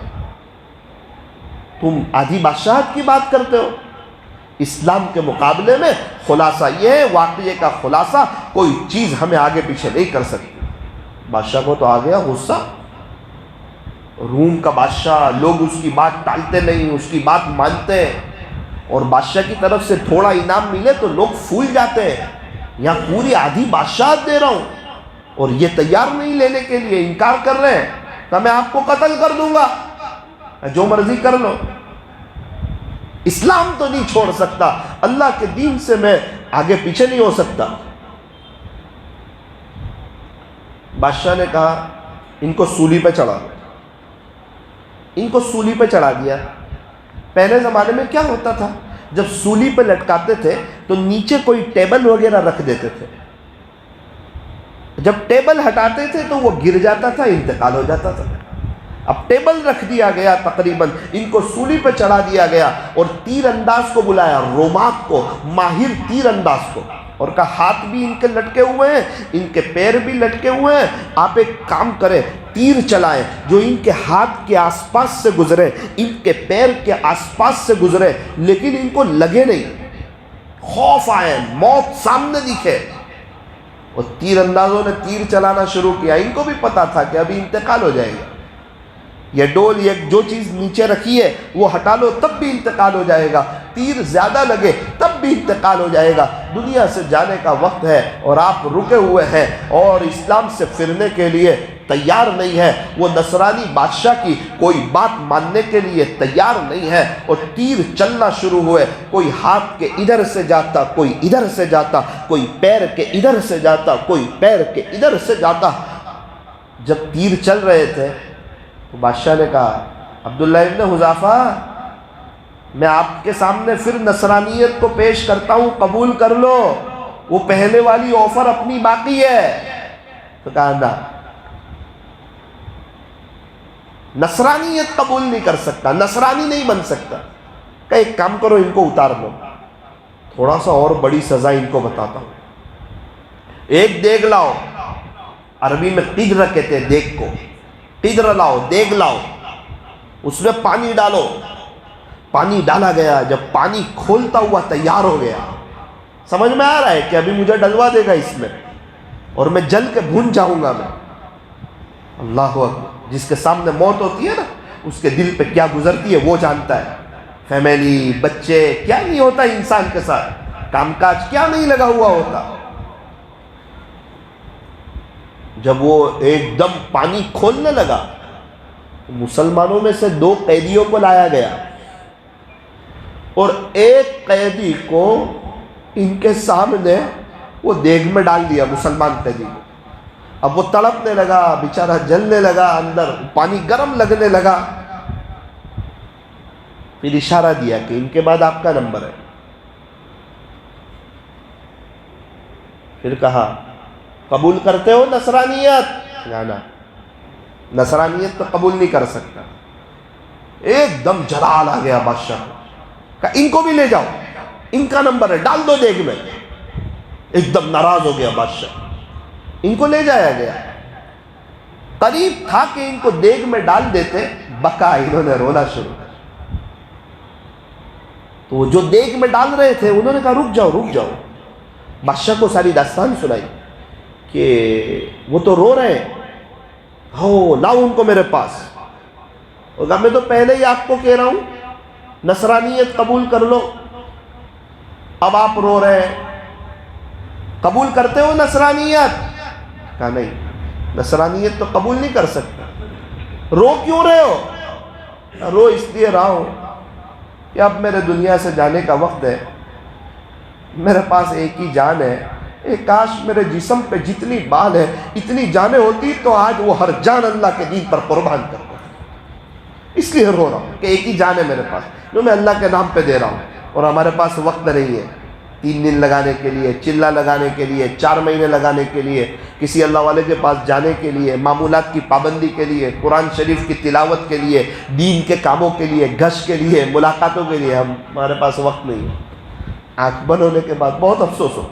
تم آدھی بادشاہت کی بات کرتے ہو. اسلام کے مقابلے میں خلاصہ یہ ہے، واقعے کا خلاصہ، کوئی چیز ہمیں آگے پیچھے نہیں کر سکتی. بادشاہ کو تو آ گیا غصہ، روم کا بادشاہ، لوگ اس کی بات ٹالتے نہیں، اس کی بات مانتے ہیں، اور بادشاہ کی طرف سے تھوڑا انعام ملے تو لوگ پھول جاتے ہیں. یہاں پوری آدھی بادشاہت دے رہا ہوں اور یہ تیار نہیں لینے کے لیے، انکار کر رہے ہیں. کہ میں آپ کو قتل کر دوں گا، جو مرضی کر لو، اسلام تو نہیں چھوڑ سکتا، اللہ کے دین سے میں آگے پیچھے نہیں ہو سکتا. بادشاہ نے کہا ان کو سولی پہ چڑھا دو. ان کو سولی پہ چڑھا دیا. پہلے زمانے میں کیا ہوتا تھا، جب سولی پہ لٹکاتے تھے تو نیچے کوئی ٹیبل وغیرہ رکھ دیتے تھے. جب ٹیبل ہٹاتے تھے تو وہ گر جاتا تھا، انتقال ہو جاتا تھا. اب ٹیبل رکھ دیا گیا، تقریباً ان کو سولی پہ چڑھا دیا گیا، اور تیر انداز کو بلایا، رومات کو، ماہر تیر انداز کو، اور کہا ہاتھ بھی ان کے لٹکے ہوئے ہیں، ان کے پیر بھی لٹکے ہوئے ہیں، آپ ایک کام کریں، تیر چلائیں جو ان کے ہاتھ کے آس پاس سے گزرے، ان کے پیر کے آس پاس سے گزرے، لیکن ان کو لگے نہیں، خوف آئے، موت سامنے دکھے. اور تیر اندازوں نے تیر چلانا شروع کیا. ان کو بھی پتا تھا کہ ابھی انتقال ہو جائے گا، یہ ڈول، یہ جو چیز نیچے رکھی ہے وہ ہٹا لو تب بھی انتقال ہو جائے گا، تیر زیادہ لگے تب بھی انتقال ہو جائے گا. دنیا سے جانے کا وقت ہے اور آپ رکے ہوئے ہیں اور اسلام سے پھرنے کے لیے تیار نہیں ہے. وہ نصرانی بادشاہ کی کوئی بات ماننے کے لیے تیار نہیں ہے، اور تیر چلنا شروع ہوئے. کوئی ہاتھ کے ادھر سے جاتا، کوئی ادھر سے جاتا، کوئی پیر کے ادھر سے جاتا، کوئی پیر کے ادھر سے جاتا. جب تیر چل رہے تھے تو بادشاہ نے کہا عبداللہ ابن حذافہ، میں آپ کے سامنے پھر نصرانیت کو پیش کرتا ہوں، قبول کر لو. وہ پہلے والی آفر اپنی باقی ہے. تو کہا نہ، نصرانیت قبول نہیں کر سکتا، نصرانی نہیں بن سکتا. کہ ایک کام کرو، ان کو اتار لو، تھوڑا سا اور بڑی سزا ان کو بتاتا ہوں. ایک دیگ لاؤ، عربی میں قدر کہتے ہیں دیگ کو، قدر لاؤ، دیگ لاؤ، اس میں پانی ڈالو. پانی ڈالا گیا. جب پانی کھولتا ہوا تیار ہو گیا، سمجھ میں آ رہا ہے کہ ابھی مجھے ڈلوا دے گا اس میں اور میں جل کے بھون جاؤں گا. میں اللہ اکبر. جس کے سامنے موت ہوتی ہے نا، اس کے دل پہ کیا گزرتی ہے وہ جانتا ہے. فیملی، بچے، کیا نہیں ہوتا انسان کے ساتھ، کام کاج کیا نہیں لگا ہوا ہوتا. جب وہ ایک دم پانی کھولنے لگا، مسلمانوں میں سے 2 قیدیوں کو لایا گیا، اور ایک قیدی کو ان کے سامنے وہ دیگ میں ڈال دیا، مسلمان قیدی کو. اب وہ تڑپنے لگا، بیچارہ جلنے لگا، اندر پانی گرم لگنے لگا. پھر اشارہ دیا کہ ان کے بعد آپ کا نمبر ہے. پھر کہا قبول کرتے ہو نصرانیت؟ نا، نصرانیت تو قبول نہیں کر سکتا. ایک دم جلال آ گیا بادشاہ کو. کہا ان کو بھی لے جاؤ، ان کا نمبر ہے، ڈال دو دیگ میں. ایک دم ناراض ہو گیا بادشاہ. ان کو لے جایا گیا. قریب تھا کہ ان کو دیگ میں ڈال دیتے، بکا، انہوں نے رونا شروع کر. تو وہ جو دیگ میں ڈال رہے تھے انہوں نے کہا رک جاؤ، رک جاؤ. بادشاہ کو ساری داستان سنائی کہ وہ تو رو رہے ہیں، ہو لاؤ ان کو میرے پاس. اور کہا میں تو پہلے ہی آپ کو کہہ رہا ہوں نصرانیت قبول کر لو، اب آپ رو رہے ہیں. قبول کرتے ہو نصرانیت؟ کہا نہیں، نصرانیت تو قبول نہیں کر سکتا. رو کیوں رہے ہو؟ رو اس لیے رہا ہوں کہ اب میرے دنیا سے جانے کا وقت ہے، میرے پاس ایک ہی جان ہے، کاش میرے جسم پہ جتنی بال ہے اتنی جانیں ہوتی تو آج وہ ہر جان اللہ کے دین پر قربان کرتا، اس لیے رو رہا ہوں کہ ایک ہی جان ہے میرے پاس جو میں اللہ کے نام پہ دے رہا ہوں، اور ہمارے پاس وقت نہیں ہے 3 دن لگانے کے لیے، چلہ لگانے کے لیے، 4 مہینے لگانے کے لیے، کسی اللہ والے کے پاس جانے کے لیے، معمولات کی پابندی کے لیے، قرآن شریف کی تلاوت کے لیے، دین کے کاموں کے لیے، گشت کے لیے، ملاقاتوں کے لیے ہمارے پاس وقت نہیں ہے۔ آنکھ بند ہونے کے بعد بہت افسوس ہو،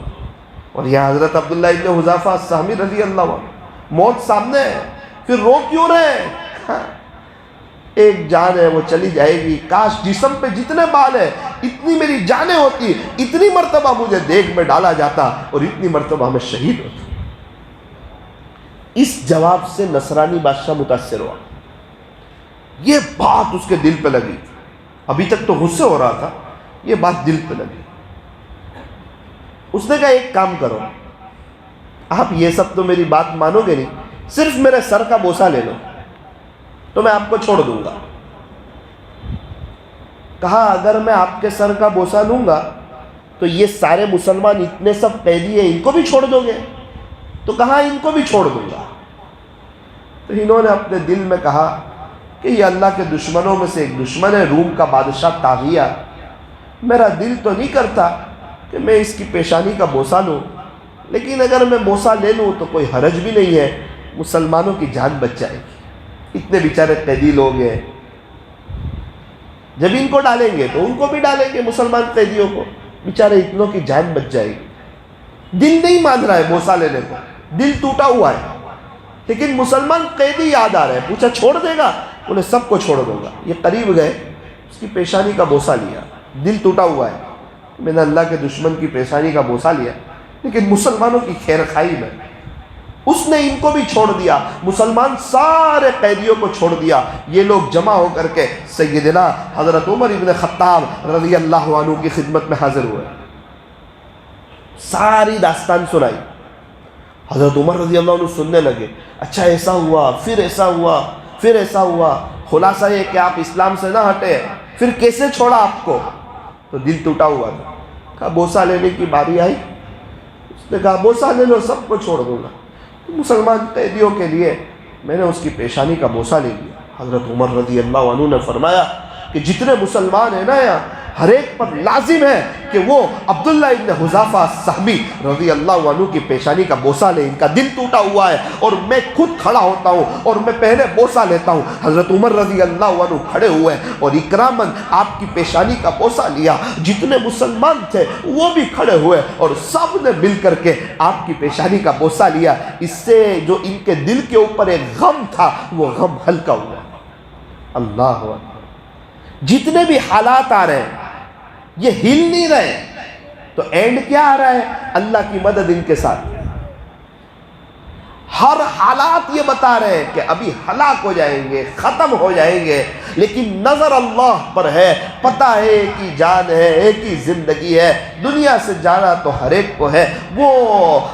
اور یہاں حضرت عبداللہ ابن حذافہ السہمی رضی اللہ عنہ موت سامنے ہے، پھر رو کیوں رہے ہیں؟ ایک جان ہے وہ چلی جائے گی، کاش جسم پہ جتنے بال ہیں اتنی میری جانیں ہوتی، اتنی مرتبہ مجھے دیگ میں ڈالا جاتا اور اتنی مرتبہ میں شہید ہوتا۔ اس جواب سے نصرانی بادشاہ متاثر ہوا، یہ بات اس کے دل پہ لگی، ابھی تک تو غصے ہو رہا تھا، یہ بات دل پہ لگی۔ اس نے کہا ایک کام کرو، آپ یہ سب تو میری بات مانو گے نہیں، صرف میرے سر کا بوسہ لے لو تو میں آپ کو چھوڑ دوں گا۔ کہا اگر میں آپ کے سر کا بوسہ لوں گا تو یہ سارے مسلمان اتنے سب قیدی ہیں، ان کو بھی چھوڑ دو گے؟ تو کہا ان کو بھی چھوڑ دوں گا۔ تو انہوں نے اپنے دل میں کہا کہ یہ اللہ کے دشمنوں میں سے ایک دشمن ہے، روم کا بادشاہ طاغیہ، میرا دل تو نہیں کرتا کہ میں اس کی پیشانی کا بوسہ لوں، لیکن اگر میں بوسہ لے لوں تو کوئی حرج بھی نہیں ہے، مسلمانوں کی جان بچ جائے گی، اتنے بیچارے قیدی لوگ ہیں، جب ان کو ڈالیں گے تو ان کو بھی ڈالیں گے، مسلمان قیدیوں کو، بیچارے اتنوں کی جان بچ جائے گی۔ دل نہیں مان رہا ہے بوسہ لینے کو، دل ٹوٹا ہوا ہے، لیکن مسلمان قیدی یاد آ رہے ہیں۔ پوچھا چھوڑ دے گا؟ انہیں سب کو چھوڑ دوں گا۔ یہ قریب گئے، اس کی پیشانی کا بوسہ لیا، دل ٹوٹا ہوا ہے، میں نے اللہ کے دشمن کی پیشانی کا بوسہ لیا، لیکن مسلمانوں کی خیر خواہی میں اس نے ان کو بھی چھوڑ دیا، مسلمان سارے قیدیوں کو چھوڑ دیا۔ یہ لوگ جمع ہو کر کے سیدنا حضرت عمر ابن خطاب رضی اللہ عنہ کی خدمت میں حاضر ہوئے، ساری داستان سنائی۔ حضرت عمر رضی اللہ عنہ سننے لگے، اچھا ایسا ہوا، پھر ایسا ہوا، پھر ایسا ہوا، خلاصہ یہ کہ آپ اسلام سے نہ ہٹے، پھر کیسے چھوڑا آپ کو؟ تو دل ٹوٹا ہوا تھا۔ کہا بوسہ لینے کی باری آئی، اس نے کہا بوسہ لے لو، سب کو چھوڑ دوں گا۔ مسلمان قیدیوں کے لیے میں نے اس کی پیشانی کا بوسہ لے لیا۔ حضرت عمر رضی اللہ عنہ نے فرمایا کہ جتنے مسلمان ہیں نا یہاں، ہر ایک پر لازم ہے کہ وہ عبداللہ ابن حذافہ السہمی رضی اللہ عنہ کی پیشانی کا بوسہ لے، ان کا دل ٹوٹا ہوا ہے اور میں خود کھڑا ہوتا ہوں اور میں پہلے بوسہ لیتا ہوں۔ حضرت عمر رضی اللہ عنہ کھڑے ہوئے اور اکراماً آپ کی پیشانی کا بوسہ لیا، جتنے مسلمان تھے وہ بھی کھڑے ہوئے اور سب نے مل کر کے آپ کی پیشانی کا بوسہ لیا۔ اس سے جو ان کے دل کے اوپر ایک غم تھا وہ غم ہلکا ہوا۔ اللہ اکبر، جتنے بھی حالات آ رہے ہیں یہ ہل نہیں رہے، تو اینڈ کیا آ رہا ہے؟ اللہ کی مدد ان کے ساتھ۔ ہر حالات یہ بتا رہے ہیں کہ ابھی ہلاک ہو جائیں گے، ختم ہو جائیں گے، لیکن نظر اللہ پر ہے، پتہ ہے ایک ہی جان ہے، ایک ہی زندگی ہے، دنیا سے جانا تو ہر ایک کو ہے۔ وہ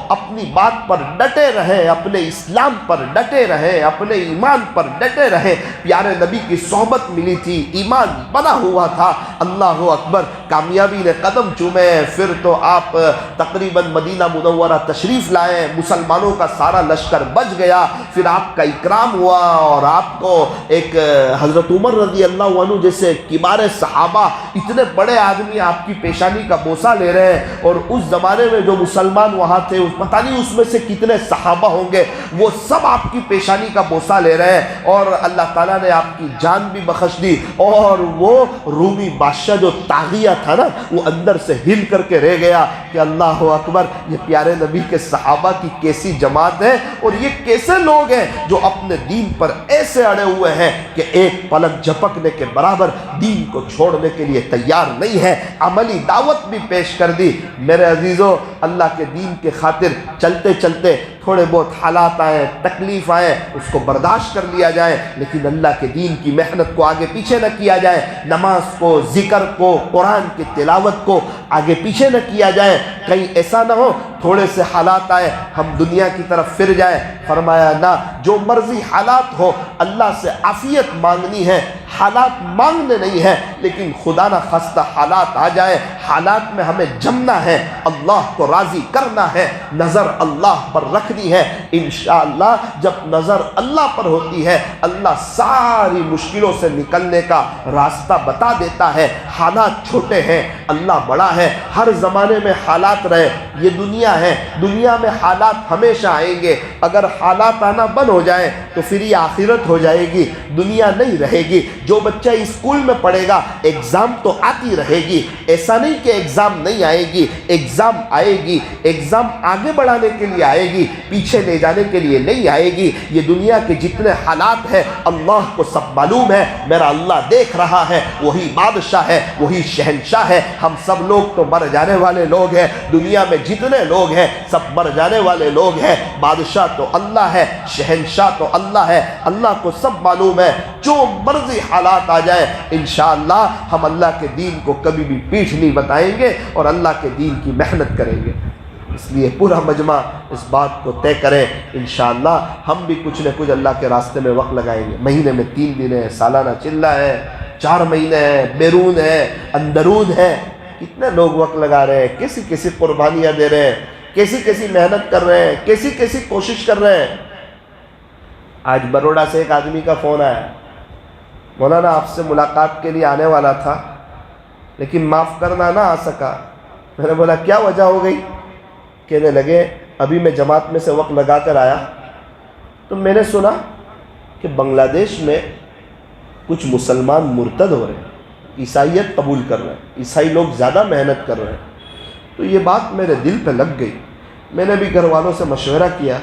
اپنی بات پر ڈٹے رہے، اپنے اسلام پر ڈٹے رہے، اپنے ایمان پر ڈٹے رہے۔ پیارے نبی کی صحبت ملی تھی، ایمان بنا ہوا تھا، اللہ اکبر، کامیابی نے قدم چومے، پھر تو آپ تقریباً مدینہ منورہ تشریف لائے، مسلمانوں کا سارا لشکر بچ گیا، پھر آپ کا اکرام ہوا اور آپ کو ایک حضرت عمر رضی اللہ عنہ جیسے کبار صحابہ، اتنے بڑے آدمی آپ کی پیشانی کا بوسہ لے رہے ہیں، اور اس زمانے میں جو مسلمان وہاں تھے پتہ نہیں اس میں سے کتنے صحابہ ہوں گے، وہ سب آپ کی پیشانی کا بوسہ لے رہے ہیں، اور اللہ تعالیٰ نے آپ کی جان بھی بخش دی، اور وہ رومی بادشاہ جو طاغیہ تھا نا وہ اندر سے ہل کر کے رہ گیا کہ اللہ اکبر، یہ پیارے نبی کے صحابہ کی کیسی جماعت ہے، اور یہ کیسے لوگ ہیں جو اپنے دین پر ایسے اڑے ہوئے ہیں کہ ایک پلک جھپکنے کے برابر دین کو چھوڑنے کے لیے تیار نہیں ہے۔ عملی دعوت بھی پیش کر دی۔ میرے عزیزو، اللہ کے دین کے خاطر چلتے چلتے تھوڑے بہت حالات آئیں، تکلیف آئیں، اس کو برداشت کر لیا جائے، لیکن اللہ کے دین کی محنت کو آگے پیچھے نہ کیا جائے، نماز کو، ذکر کو، قرآن کی تلاوت کو آگے پیچھے نہ کیا جائے۔ کہیں ایسا نہ ہو تھوڑے سے حالات آئے ہم دنیا کی طرف پھر جائیں۔ فرمایا نہ، جو مرضی حالات ہو اللہ سے عافیت مانگنی ہے، حالات مانگنے نہیں ہے، لیکن خدا نہ خواستہ حالات آ جائے، حالات میں ہمیں جمنا ہے، اللہ کو راضی کرنا ہے، نظر اللہ پر رکھنی ہے۔ انشاءاللہ جب نظر اللہ پر ہوتی ہے اللہ ساری مشکلوں سے نکلنے کا راستہ بتا دیتا ہے۔ حالات چھوٹے ہیں، اللہ بڑا ہے، ہر زمانے میں حالات رہے، یہ دنیا ہے، دنیا میں حالات ہمیشہ آئیں گے، اگر حالات آنا بند ہو جائیں تو پھر یہ آخرت ہو جائے گی، دنیا نہیں رہے گی۔ جو بچہ اسکول میں پڑھے گا ایگزام تو آتی رہے گی، ایسا نہیں کہ ایگزام نہیں آئے گی، ایگزام آئے گی، ایگزام آگے بڑھانے کے لیے آئے گی، پیچھے لے جانے کے لیے نہیں آئے گی۔ یہ دنیا کے جتنے حالات ہیں اللہ کو سب معلوم ہے، میرا اللہ دیکھ رہا ہے، وہی بادشاہ ہے، وہی شہنشاہ ہے۔ ہم سب لوگ تو مر جانے والے لوگ ہیں، دنیا میں جتنے لوگ ہیں سب مر جانے والے لوگ ہیں، بادشاہ تو اللہ ہے، شہنشاہ تو اللہ ہے، اللہ کو سب معلوم ہے۔ جو مرضی حالات آ جائے انشاءاللہ ہم اللہ کے دین کو کبھی بھی پیٹھ نہیں بتائیں گے اور اللہ کے دین کی محنت کریں گے۔ اس لیے پورا مجمع اس بات کو طے کرے، انشاءاللہ ہم بھی کچھ نہ کچھ اللہ کے راستے میں وقت لگائیں گے۔ مہینے میں 3 دن ہے، سالانہ چلہ ہے، 4 مہینے ہیں، بیرون ہے، اندرون ہے، کتنے لوگ وقت لگا رہے ہیں، کیسی کیسی قربانیاں دے رہے ہیں، کیسی کیسی محنت کر رہے ہیں، کیسی کیسی کوشش کر رہے ہیں۔ آج بروڑا سے ایک آدمی کا فون آیا، مولانا آپ سے ملاقات کے لیے آنے والا تھا لیکن معاف کرنا نہ آ سکا۔ میں نے بولا کیا وجہ ہو گئی؟ کہنے لگے ابھی میں جماعت میں سے وقت لگا کر آیا تو میں نے سنا کہ بنگلہ دیش میں کچھ مسلمان مرتد ہو رہے ہیں، عیسائیت قبول کر رہے ہیں، عیسائی لوگ زیادہ محنت کر رہے ہیں۔ تو یہ بات میرے دل پہ لگ گئی۔ میں نے بھی گھر والوں سے مشورہ کیا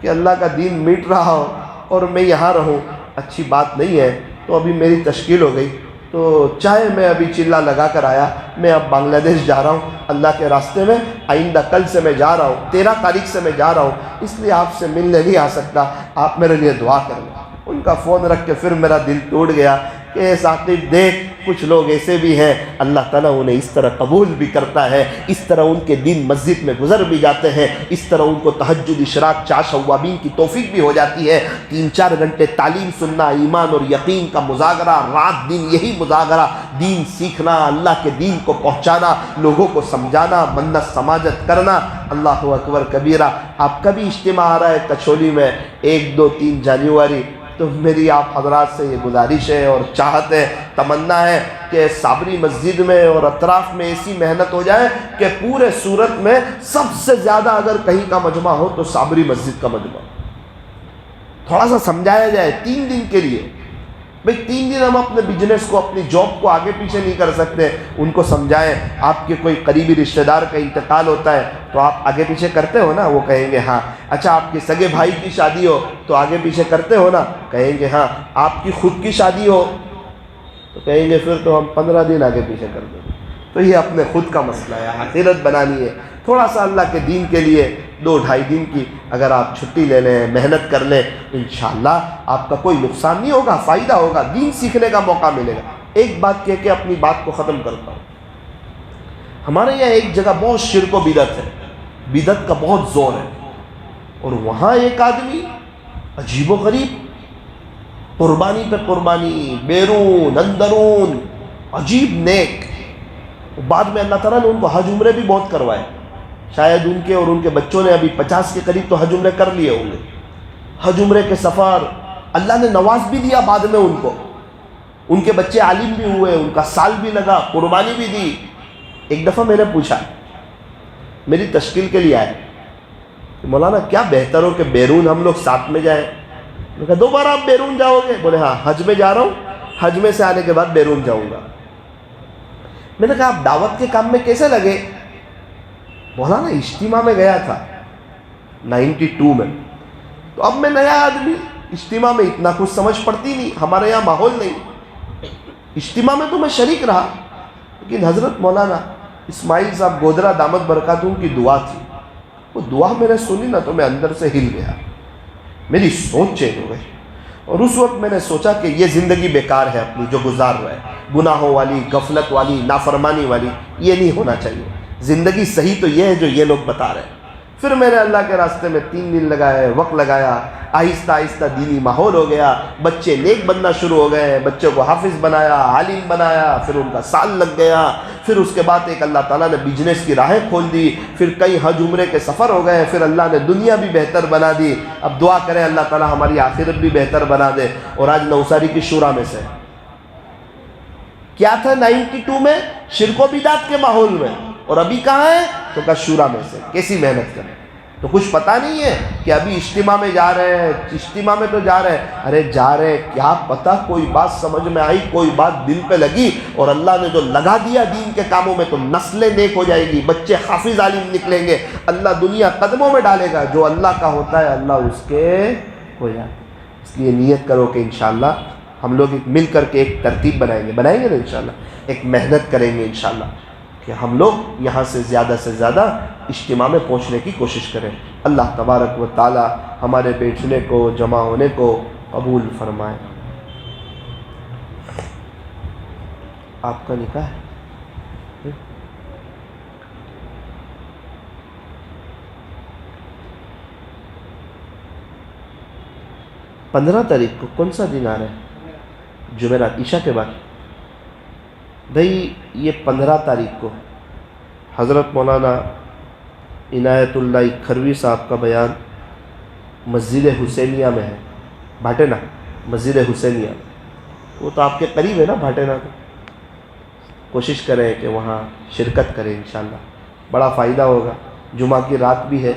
کہ اللہ کا دین مٹ رہا ہو اور میں یہاں رہوں اچھی بات نہیں ہے، تو ابھی میری تشکیل ہو گئی۔ تو چاہے میں ابھی چلہ لگا کر آیا، میں اب بنگلہ دیش جا رہا ہوں اللہ کے راستے میں، آئندہ کل سے میں جا رہا ہوں، 13 تاریخ سے میں جا رہا ہوں، اس لیے آپ سے ملنے نہیں آ سکتا، آپ میرے لیے دعا کریں۔ ان کا فون رکھ کے پھر میرا دل ٹوٹ گیا کہ ثاقب دیکھ کچھ لوگ ایسے بھی ہیں اللہ تعالیٰ انہیں اس طرح قبول بھی کرتا ہے، اس طرح ان کے دن مسجد میں گزر بھی جاتے ہیں، اس طرح ان کو تہجد اشراق چاش اوابین کی توفیق بھی ہو جاتی ہے۔ 3-4 گھنٹے تعلیم سننا، ایمان اور یقین کا مذاکرہ، رات دن یہی مذاکرہ، دین سیکھنا، اللہ کے دین کو پہنچانا، لوگوں کو سمجھانا، منت سماجت کرنا۔ اللہ اکبر کبیرہ۔ آپ کا بھی اجتماع آ رہا ہے کچھولی میں 1، 2، 3 جنوری، تو میری آپ حضرات سے یہ گزارش ہے اور چاہت ہے، تمنا ہے کہ صابری مسجد میں اور اطراف میں ایسی محنت ہو جائے کہ پورے صورت میں سب سے زیادہ اگر کہیں کا مجمع ہو تو صابری مسجد کا مجمع، تھوڑا سا سمجھایا جائے 3 دن کے لیے۔ بھئی 3 دن ہم اپنے بزنس کو، اپنی جاب کو آگے پیچھے نہیں کر سکتے، ان کو سمجھائیں۔ آپ کے کوئی قریبی رشتہ دار کا انتقال ہوتا ہے تو آپ آگے پیچھے کرتے ہو نا، وہ کہیں گے ہاں۔ اچھا آپ کے سگے بھائی کی شادی ہو تو آگے پیچھے کرتے ہو نا، کہیں گے ہاں۔ آپ کی خود کی شادی ہو تو کہیں گے پھر تو ہم 15 دن آگے پیچھے کر دیں۔ تو یہ اپنے خود کا مسئلہ ہے، آخرت بنانی ہے۔ تھوڑا سا اللہ کے دین کے لیے 2-2.5 دن کی اگر آپ چھٹی لے لیں، محنت کر لیں، انشاءاللہ آپ کا کوئی نقصان نہیں ہوگا، فائدہ ہوگا، دین سیکھنے کا موقع ملے گا۔ ایک بات کہہ کے اپنی بات کو ختم کرتا ہوں۔ ہمارے یہاں ایک جگہ بہت شرک و بدعت ہے، بدعت کا بہت زور ہے، اور وہاں ایک آدمی عجیب و غریب قربانی پہ قربانی، بیرون اندرون، عجیب نیک۔ بعد میں اللہ تعالیٰ نے ان کو حج عمرے بھی بہت کروائے، شاید ان کے اور ان کے بچوں نے ابھی 50 کے قریب تو حج عمرے کر لیے ہوں گے۔ حج عمرے کے سفر اللہ نے نواز بھی دیا، بعد میں ان کو، ان کے بچے عالم بھی ہوئے، ان کا سال بھی لگا، قربانی بھی دی۔ ایک دفعہ میں نے پوچھا، میری تشکیل کے لیے آئے کہ مولانا کیا بہتر ہو کہ بیرون ہم لوگ ساتھ میں جائیں؟ میں نے کہا 2 بار آپ بیرون جاؤ گے؟ بولے ہاں، حج میں جا رہا ہوں، حج میں سے آنے کے بعد بیرون جاؤں گا۔ میں نے کہا آپ دعوت کے کام میں کیسے لگے؟ بولا نا اجتماع میں گیا تھا 92 میں، تو اب میں نیا آدمی، اجتماع میں اتنا کچھ سمجھ پڑتی نہیں، ہمارے یہاں ماحول نہیں۔ اجتماع میں تو میں شریک رہا، لیکن حضرت مولانا اسماعیل صاحب گودرا دامت برکاتہم کی دعا تھی وہ دعا میں نے سنی نا تو میں اندر سے ہل گیا، میری سوچ چینج ہو گئی، اور اس وقت میں نے سوچا کہ یہ زندگی بیکار ہے اپنی جو گزار رہا ہے، گناہوں والی، غفلت والی، نافرمانی والی، یہ نہیں ہونا چاہیے، زندگی صحیح تو یہ ہے جو یہ لوگ بتا رہے ہیں۔ پھر میں نے اللہ کے راستے میں 3 دن لگائے، وقت لگایا، آہستہ آہستہ دینی ماحول ہو گیا، بچے نیک بننا شروع ہو گئے، بچوں کو حافظ بنایا، عالم بنایا، پھر ان کا سال لگ گیا، پھر اس کے بعد ایک اللہ تعالیٰ نے بزنس کی راہیں کھول دی، پھر کئی حج عمرے کے سفر ہو گئے، پھر اللہ نے دنیا بھی بہتر بنا دی۔ اب دعا کریں اللہ تعالیٰ ہماری آخرت بھی بہتر بنا دے۔ اور آج نوساری کی شورا میں سے کیا تھا 92 میں شرک و بدعت کے ماحول میں، اور ابھی کہاں ہے تو کہا شورا میں سے، کیسی محنت کریں۔ تو کچھ پتہ نہیں ہے کہ ابھی اجتماع میں جا رہے ہیں، اجتماع میں تو جا رہے ہیں، ارے جا رہے ہیں، کیا پتہ کوئی بات سمجھ میں آئی، کوئی بات دل پہ لگی، اور اللہ نے جو لگا دیا دین کے کاموں میں تو نسلیں نیک ہو جائے گی، بچے حافظ عالم نکلیں گے، اللہ دنیا قدموں میں ڈالے گا۔ جو اللہ کا ہوتا ہے اللہ اس کے ہو جاتا ہے۔ اس لیے نیت کرو کہ انشاءاللہ ہم لوگ مل کر کے ایک ترتیب بنائیں گے نا انشاءاللہ، ایک محنت کریں گے انشاءاللہ کہ ہم لوگ یہاں سے زیادہ اجتماع میں پہنچنے کی کوشش کریں۔ اللہ تبارک و تعالی ہمارے بیٹھنے کو، جمع ہونے کو قبول فرمائے۔ آپ کا نکاح ہے؟ 15 تاریخ کو کون سا دن آ رہا ہے؟ جمعرات، عشاء کے بعد۔ بھائی یہ 15 تاریخ کو حضرت مولانا عنایت اللہ کھروی صاحب کا بیان مسجد حسینیہ میں ہے، بھاٹینا مسجد حسینیہ، وہ تو آپ کے قریب ہے نا بھاٹینا، تو کوشش کریں کہ وہاں شرکت کریں انشاءاللہ، بڑا فائدہ ہوگا۔ جمعہ کی رات بھی ہے،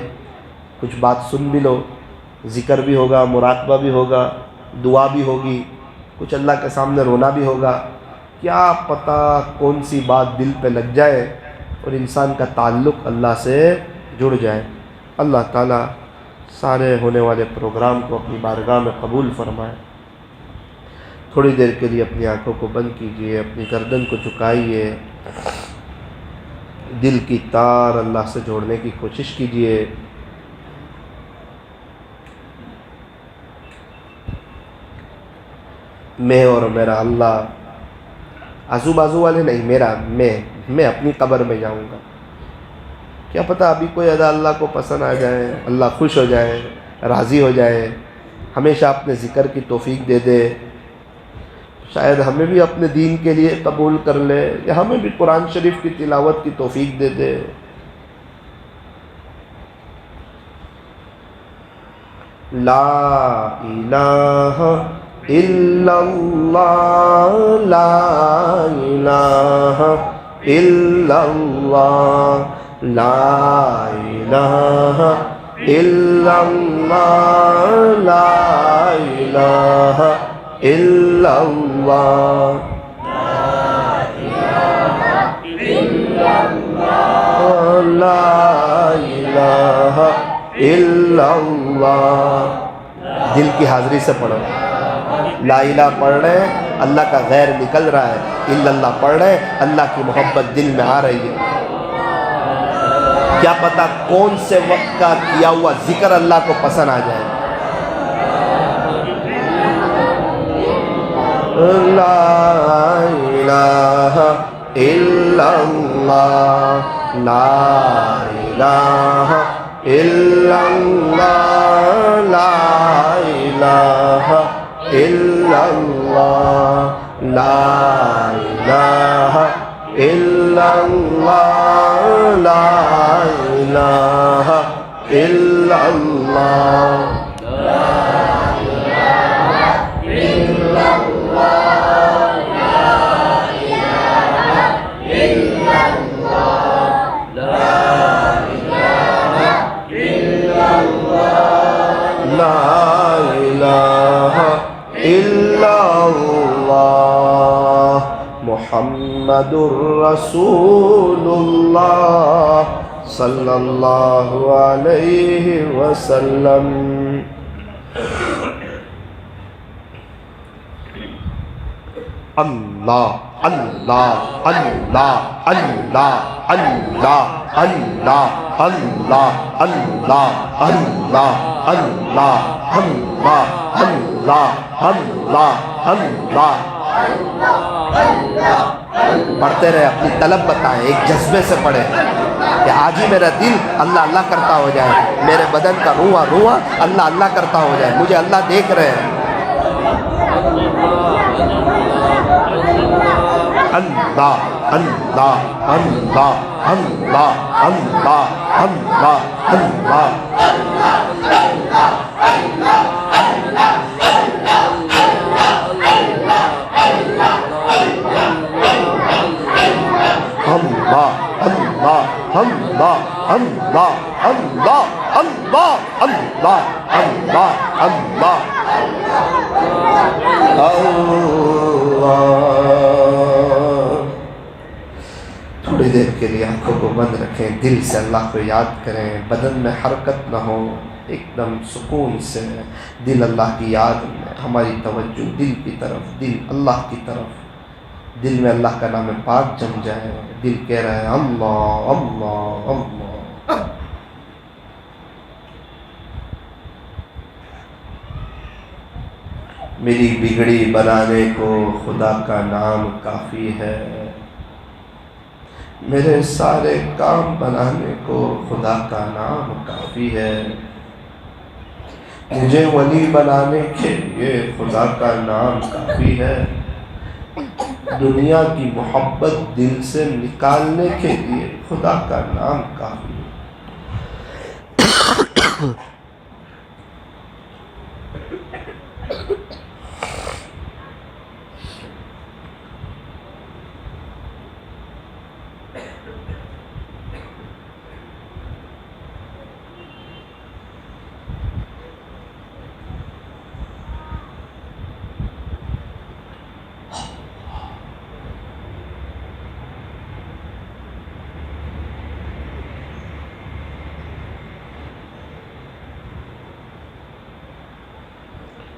کچھ بات سن بھی لو، ذکر بھی ہوگا، مراقبہ بھی ہوگا، دعا بھی ہوگی، کچھ اللہ کے سامنے رونا بھی ہوگا، کیا پتہ کون سی بات دل پہ لگ جائے اور انسان کا تعلق اللہ سے جڑ جائے۔ اللہ تعالیٰ سارے ہونے والے پروگرام کو اپنی بارگاہ میں قبول فرمائے۔ تھوڑی دیر کے لیے اپنی آنکھوں کو بند کیجئے، اپنی گردن کو جھکائیے، دل کی تار اللہ سے جوڑنے کی کوشش کیجئے۔ میں اور میرا اللہ، آزو بازو والے نہیں، میرا میں اپنی قبر میں جاؤں گا، کیا پتہ ابھی کوئی ادا اللہ کو پسند آ جائے، اللہ خوش ہو جائے، راضی ہو جائے، ہمیشہ اپنے ذکر کی توفیق دے دے، شاید ہمیں بھی اپنے دین کے لیے قبول کر لے، یا ہمیں بھی قرآن شریف کی تلاوت کی توفیق دے دے۔ لا الہ الا اللہ، لا الہ الا اللہ، لا الہ الا اللہ، لا الہ الا اللہ، لا الہ الا اللہ۔ دل کی حاضری سے پڑھو، لا الہ پڑھ رہے ہیں اللہ کا غیر نکل رہا ہے، الا اللہ پڑھ رہے ہیں اللہ کی محبت دل میں آ رہی ہے۔ کیا پتہ کون سے وقت کا کیا ہوا ذکر اللہ کو پسند آ جائے۔ لا الہ الا اللہ، لا الہ الا اللہ، لا الہ الا اللہ، لا الہ الا اللہ، لا الہ الا اللہ۔ لا الہ الا اللہ محمد الرسول اللہ صلی اللہ علیہ وسلم۔ اللہ اللہ اللہ اللہ اللہ اللہ اللہ اللہ اللہ اللہ اللہ اللہ اللہ اللہ پڑھتے رہے، اپنی طلب بتائیں، ایک جذبے سے پڑھیں کہ آج ہی میرا دل اللہ اللہ کرتا ہو جائے، میرے بدن کا روح روح اللہ اللہ کرتا ہو جائے، مجھے اللہ دیکھ رہے ہیں۔ اللہ اللہ اللہ اللہ اللہ اللہ اللہ اللہ اللہ اللہ اللہ اللہ اللہ اللہ اللہ اللہ۔ تھوڑی دیر کے لیے آنکھوں کو بند رکھیں، دل سے اللہ کو یاد کریں، بدن میں حرکت نہ ہو، ایک دم سکون سے دل اللہ کی یاد میں، ہماری توجہ دل کی طرف، دل اللہ کی طرف، دل میں اللہ کا نام پاک جم جائے، دل کہہ رہا ہے اللہ اللہ اللہ۔ میری بگڑی بنانے کو خدا کا نام کافی ہے، میرے سارے کام بنانے کو خدا کا نام کافی ہے، مجھے ولی بنانے کے لیے خدا کا نام کافی ہے، دنیا کی محبت دل سے نکالنے کے لیے خدا کا نام کافی ہے۔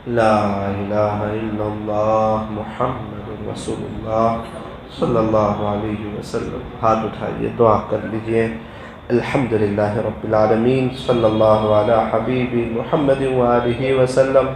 لا الہ الا اللہ محمد رسول اللہ صلی اللہ علیہ وسلم۔ ہاتھ اٹھائیے، دعا کر لیجئے۔ الحمدللہ رب العالمین، صلی اللہ علی حبیب محمد وآلہ وسلم،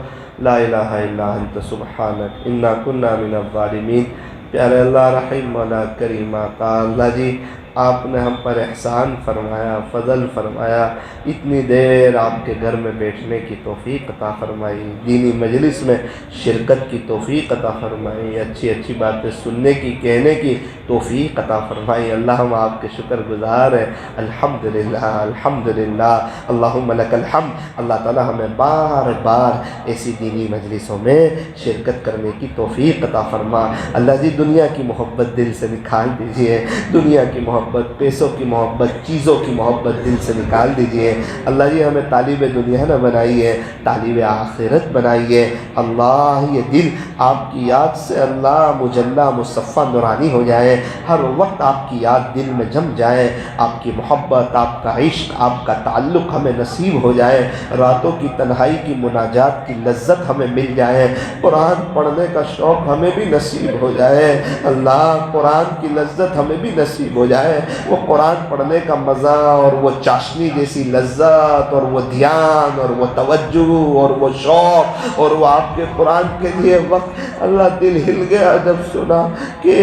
لا الہ الا انت سبحانک انا کنا من الظالمین۔ پیارے اللہ رحیم مولا کریم آقا اللہ جی، آپ نے ہم پر احسان فرمایا، فضل فرمایا، اتنی دیر آپ کے گھر میں بیٹھنے کی توفیق عطا فرمائی، دینی مجلس میں شرکت کی توفیق عطا فرمائی، اچھی اچھی باتیں سننے کی، کہنے کی توفیق عطا فرمائی۔ اللہ ہم آپ کے شکر گزار ہیں، الحمدللہ الحمدللہ اللہم لک الحمد۔ اللہ تعالی ہمیں بار بار ایسی دینی مجلسوں میں شرکت کرنے کی توفیق عطا فرما۔ اللہ جی، دنیا کی محبت دل سے نکال دیجئے، دنیا کی محبت، پیسوں کی محبت، چیزوں کی محبت دل سے نکال دیجئے۔ اللہ جی، ہمیں طالب دنیا نہ بنائیے، طالب آخرت بنائیے۔ اللہ یہ دل آپ کی یاد سے اللہ مجلہ مصفہ نورانی ہو جائے، ہر وقت آپ کی یاد دل میں جم جائے، آپ کی محبت، آپ کا عشق، آپ کا تعلق ہمیں نصیب ہو جائے، راتوں کی تنہائی کی مناجات کی لذت ہمیں مل جائے، قرآن پڑھنے کا شوق ہمیں بھی نصیب ہو جائے۔ اللہ قرآن کی لذت ہمیں بھی نصیب ہو جائے، وہ قرآن پڑھنے کا مزہ اور وہ چاشنی جیسی لذت اور وہ دھیان اور وہ توجہ اور وہ شوق اور وہ آپ کے قرآن کے لیے وقت۔ اللہ دل ہل گیا جب سنا کہ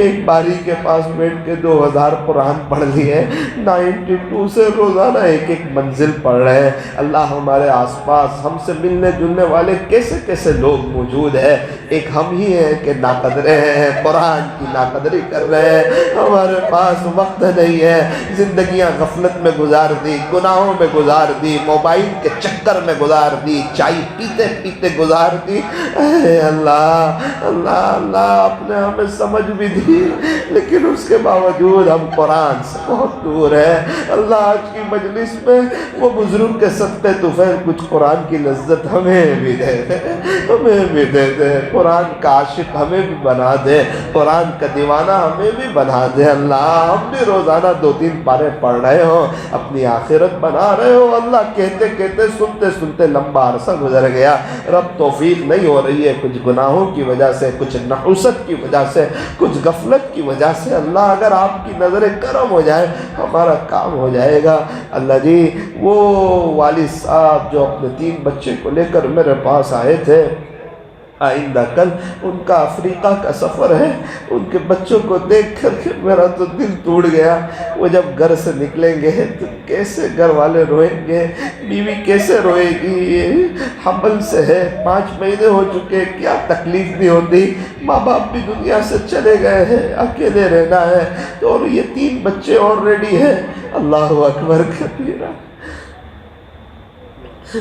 ایک باری کے پاس بیٹھ کے 2000 قرآن پڑھ لیے، 92 سے روزانہ ایک ایک منزل پڑھ رہے ہیں۔ اللہ ہمارے آس پاس ہم سے ملنے جلنے والے کیسے کیسے لوگ موجود ہیں، ایک ہم ہی ہیں کہ ناقدرے ہیں، قرآن کی ناقدری کر رہے ہیں، ہمارے پاس وقت نہیں ہے، زندگیاں غفلت میں گزار دی، گناہوں میں گزار دی، موبائل کے چکر میں گزار دی، چائے پیتے پیتے گزار دی۔ اے اللہ اللہ اللہ، آپ نے ہمیں سمجھ بھی دی، لیکن اس کے باوجود ہم قرآن سے بہت دور ہیں۔ اللہ آج کی مجلس میں وہ بزرگ کے صدقے طفیل کچھ قرآن کی لذت ہمیں بھی دے دے، ہمیں بھی دے دے، قرآن کا عاشق ہمیں بھی بنا دے، قرآن کا دیوانہ ہمیں بھی بنا دے۔ اللہ ہم بھی روزانہ 2-3 پارے پڑھ رہے ہو، اپنی آخرت بنا رہے ہو اللہ، کہتے کہتے سنتے سنتے لمبا عرصہ گزر گیا، رب توفیق نہیں ہو رہی ہے، کچھ گناہوں کی وجہ سے، کچھ نحوست کی وجہ سے، کچھ غفلت کی وجہ سے، اللہ اگر آپ کی نظر کرم ہو جائے ہمارا کام ہو جائے گا۔ اللہ جی وہ والد صاحب جو اپنے 3 بچے کو لے کر میرے پاس آئے تھے، آئندہ کل ان کا افریقہ کا سفر ہے، ان کے بچوں کو دیکھ کر کے میرا تو دل ٹوٹ گیا۔ وہ جب گھر سے نکلیں گے تو کیسے گھر والے روئیں گے، بیوی کیسے روئے گی، یہ حمل سے ہے، 5 مہینے ہو چکے، کیا تکلیف نہیں ہوتی، ماں باپ بھی دنیا سے چلے گئے ہیں، اکیلے رہنا ہے، تو اور یہ 3 بچے آلریڈی ہیں۔ اللہ اکبر کبیرہ۔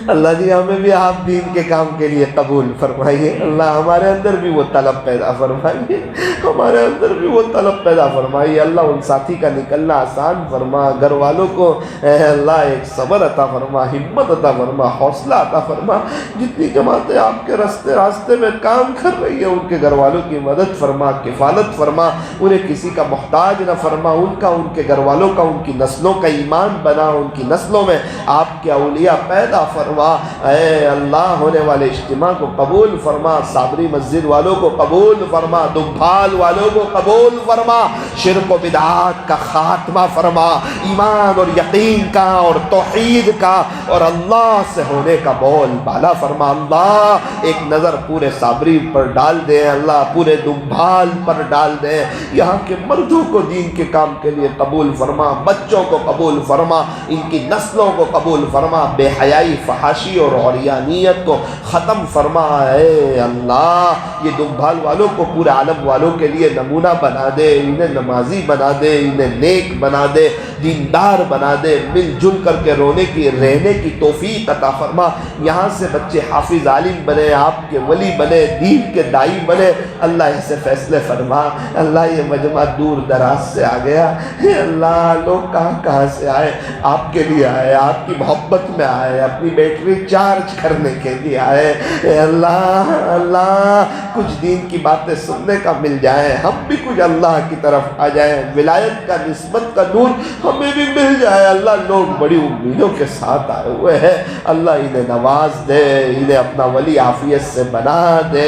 اللہ جی ہمیں بھی آپ دین کے کام کے لیے قبول فرمائیے، اللہ ہمارے اندر بھی وہ طلب پیدا فرمائیے، ہمارے اندر بھی وہ طلب پیدا فرمائیے، اللہ ان ساتھی کا نکلنا آسان فرما، گھر والوں کو اے اللہ ایک صبر عطا فرما، ہمت عطا فرما، حوصلہ عطا فرما، جتنی جماعتیں آپ کے راستے میں کام کر رہی ہیں ان کے گھر والوں کی مدد فرما، کفالت فرما، انہیں کسی کا محتاج نہ فرما، ان کا، ان کے گھر والوں کا، ان کی نسلوں کا ایمان بنا، ان کی نسلوں میں آپ کے اولیاء پیدا فرما، اے اللہ ہونے والے اجتماع کو قبول فرما، صابری مسجد والوں کو قبول فرما، دمبھال والوں کو قبول فرما، شرک و بدعات کا خاتمہ فرما، ایمان اور یقین کا اور توحید کا اور اللہ سے ہونے کا بول بالا فرما۔ اللہ ایک نظر پورے صابری پر ڈال دے، اللہ پورے دمبھال پر ڈال دے، یہاں کے مردوں کو دین کے کام کے لیے قبول فرما، بچوں کو قبول فرما، ان کی نسلوں کو قبول فرما، بے حیائی، فحاشی اور عریانیت کو ختم فرما۔ اے اللہ یہ دمبھال والوں کو پورے عالم والوں کے لیے نمونہ بنا دے، انہیں نمازی بنا دے، انہیں نیک بنا دے، دیندار بنا دے، مل جل کر کے رہنے کی توفیق عطا فرما۔ یہاں سے بچے حافظ عالم بنے، آپ کے ولی بنے، دین کے دائی بنے، اللہ ایسے فیصلے فرما۔ اللہ یہ مجمع دور دراز سے آ گیا، اے اللہ لوگ کہاں کہاں سے آئے، آپ کے لیے آئے، آپ کی محبت میں آئے، اپنی بیٹری چارج کرنے کے لیے آئے۔ اے اللہ اللہ کچھ دین کی باتیں سننے کا مل جائے، ہم بھی کچھ اللہ کی طرف آ جائیں، ولایت کا، نسبت کا نور ہمیں بھی مل جائے۔ اللہ لوگ بڑی امیدوں کے ساتھ آئے ہوئے ہیں، اللہ انہیں نواز دے، انہیں اپنا ولی عافیت سے بنا دے،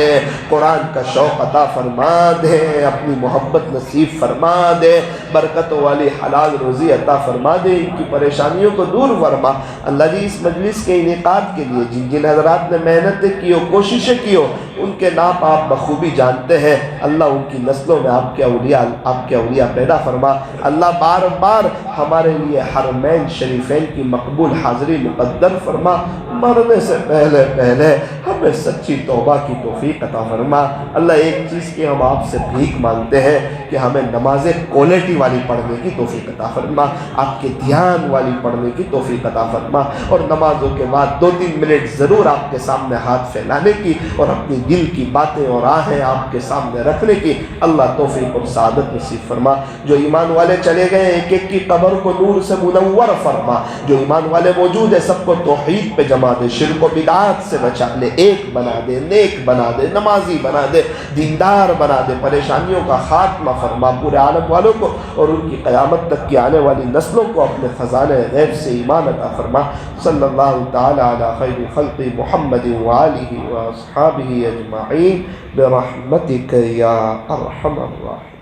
قرآن کا شوق عطا فرما دے، اپنی محبت نصیب فرما دے، برکتوں والی حلال روزی عطا فرما دے، ان کی پریشانیوں کو دور فرما۔ اللہ جی اس مجلس کے انعقاد کے لیے جن جن حضرات نے محنتیں کی ہو، کوششیں کی ہو، ان کے نام آپ بخوبی جانتے ہیں، اللہ ان کی نسلوں میں آپ کے اولیاء پیدا فرما۔ اللہ بار بار ہمارے لیے حرمین شریفین کی مقبول حاضری مقدر فرما، مرنے سے پہلے ہمیں سچی توبہ کی توفیق عطا فرما۔ اللہ ایک چیز کی ہم آپ سے بھیک مانگتے ہیں کہ ہمیں نمازیں کوالٹی والی پڑھنے کی توفیق عطا فرما، آپ کے دھیان والی پڑھنے کی توفیق عطا فرما، اور نمازوں کے بعد 2-3 منٹ ضرور آپ کے سامنے ہاتھ پھیلانے کی اور اپنی دل کی باتیں اور آہیں آپ کے سامنے رکھنے کی اللہ توفیق اور سعادت نصیب فرما۔ جو ایمان والے چلے گئے ایک ایک کی قبر کو نور سے منور فرما، جو ایمان والے موجود ہیں سب کو توحید پہ جما دے، شرک و بدعات سے بچا لے، ایک بنا دے، نیک بنا دے، نمازی بنا دے، دیندار بنا دے، پریشانیوں کا خاتمہ فرما، پورے عالم والوں کو اور ان کی قیامت تک کی آنے والی نسلوں کو اپنے خزانے غیب سے ایمان عطا فرما۔ صلی اللہ تعالی علی خیر خلق محمد وآلہ واصحابہ اجمعین برحمتک یا ارحم الراحمین۔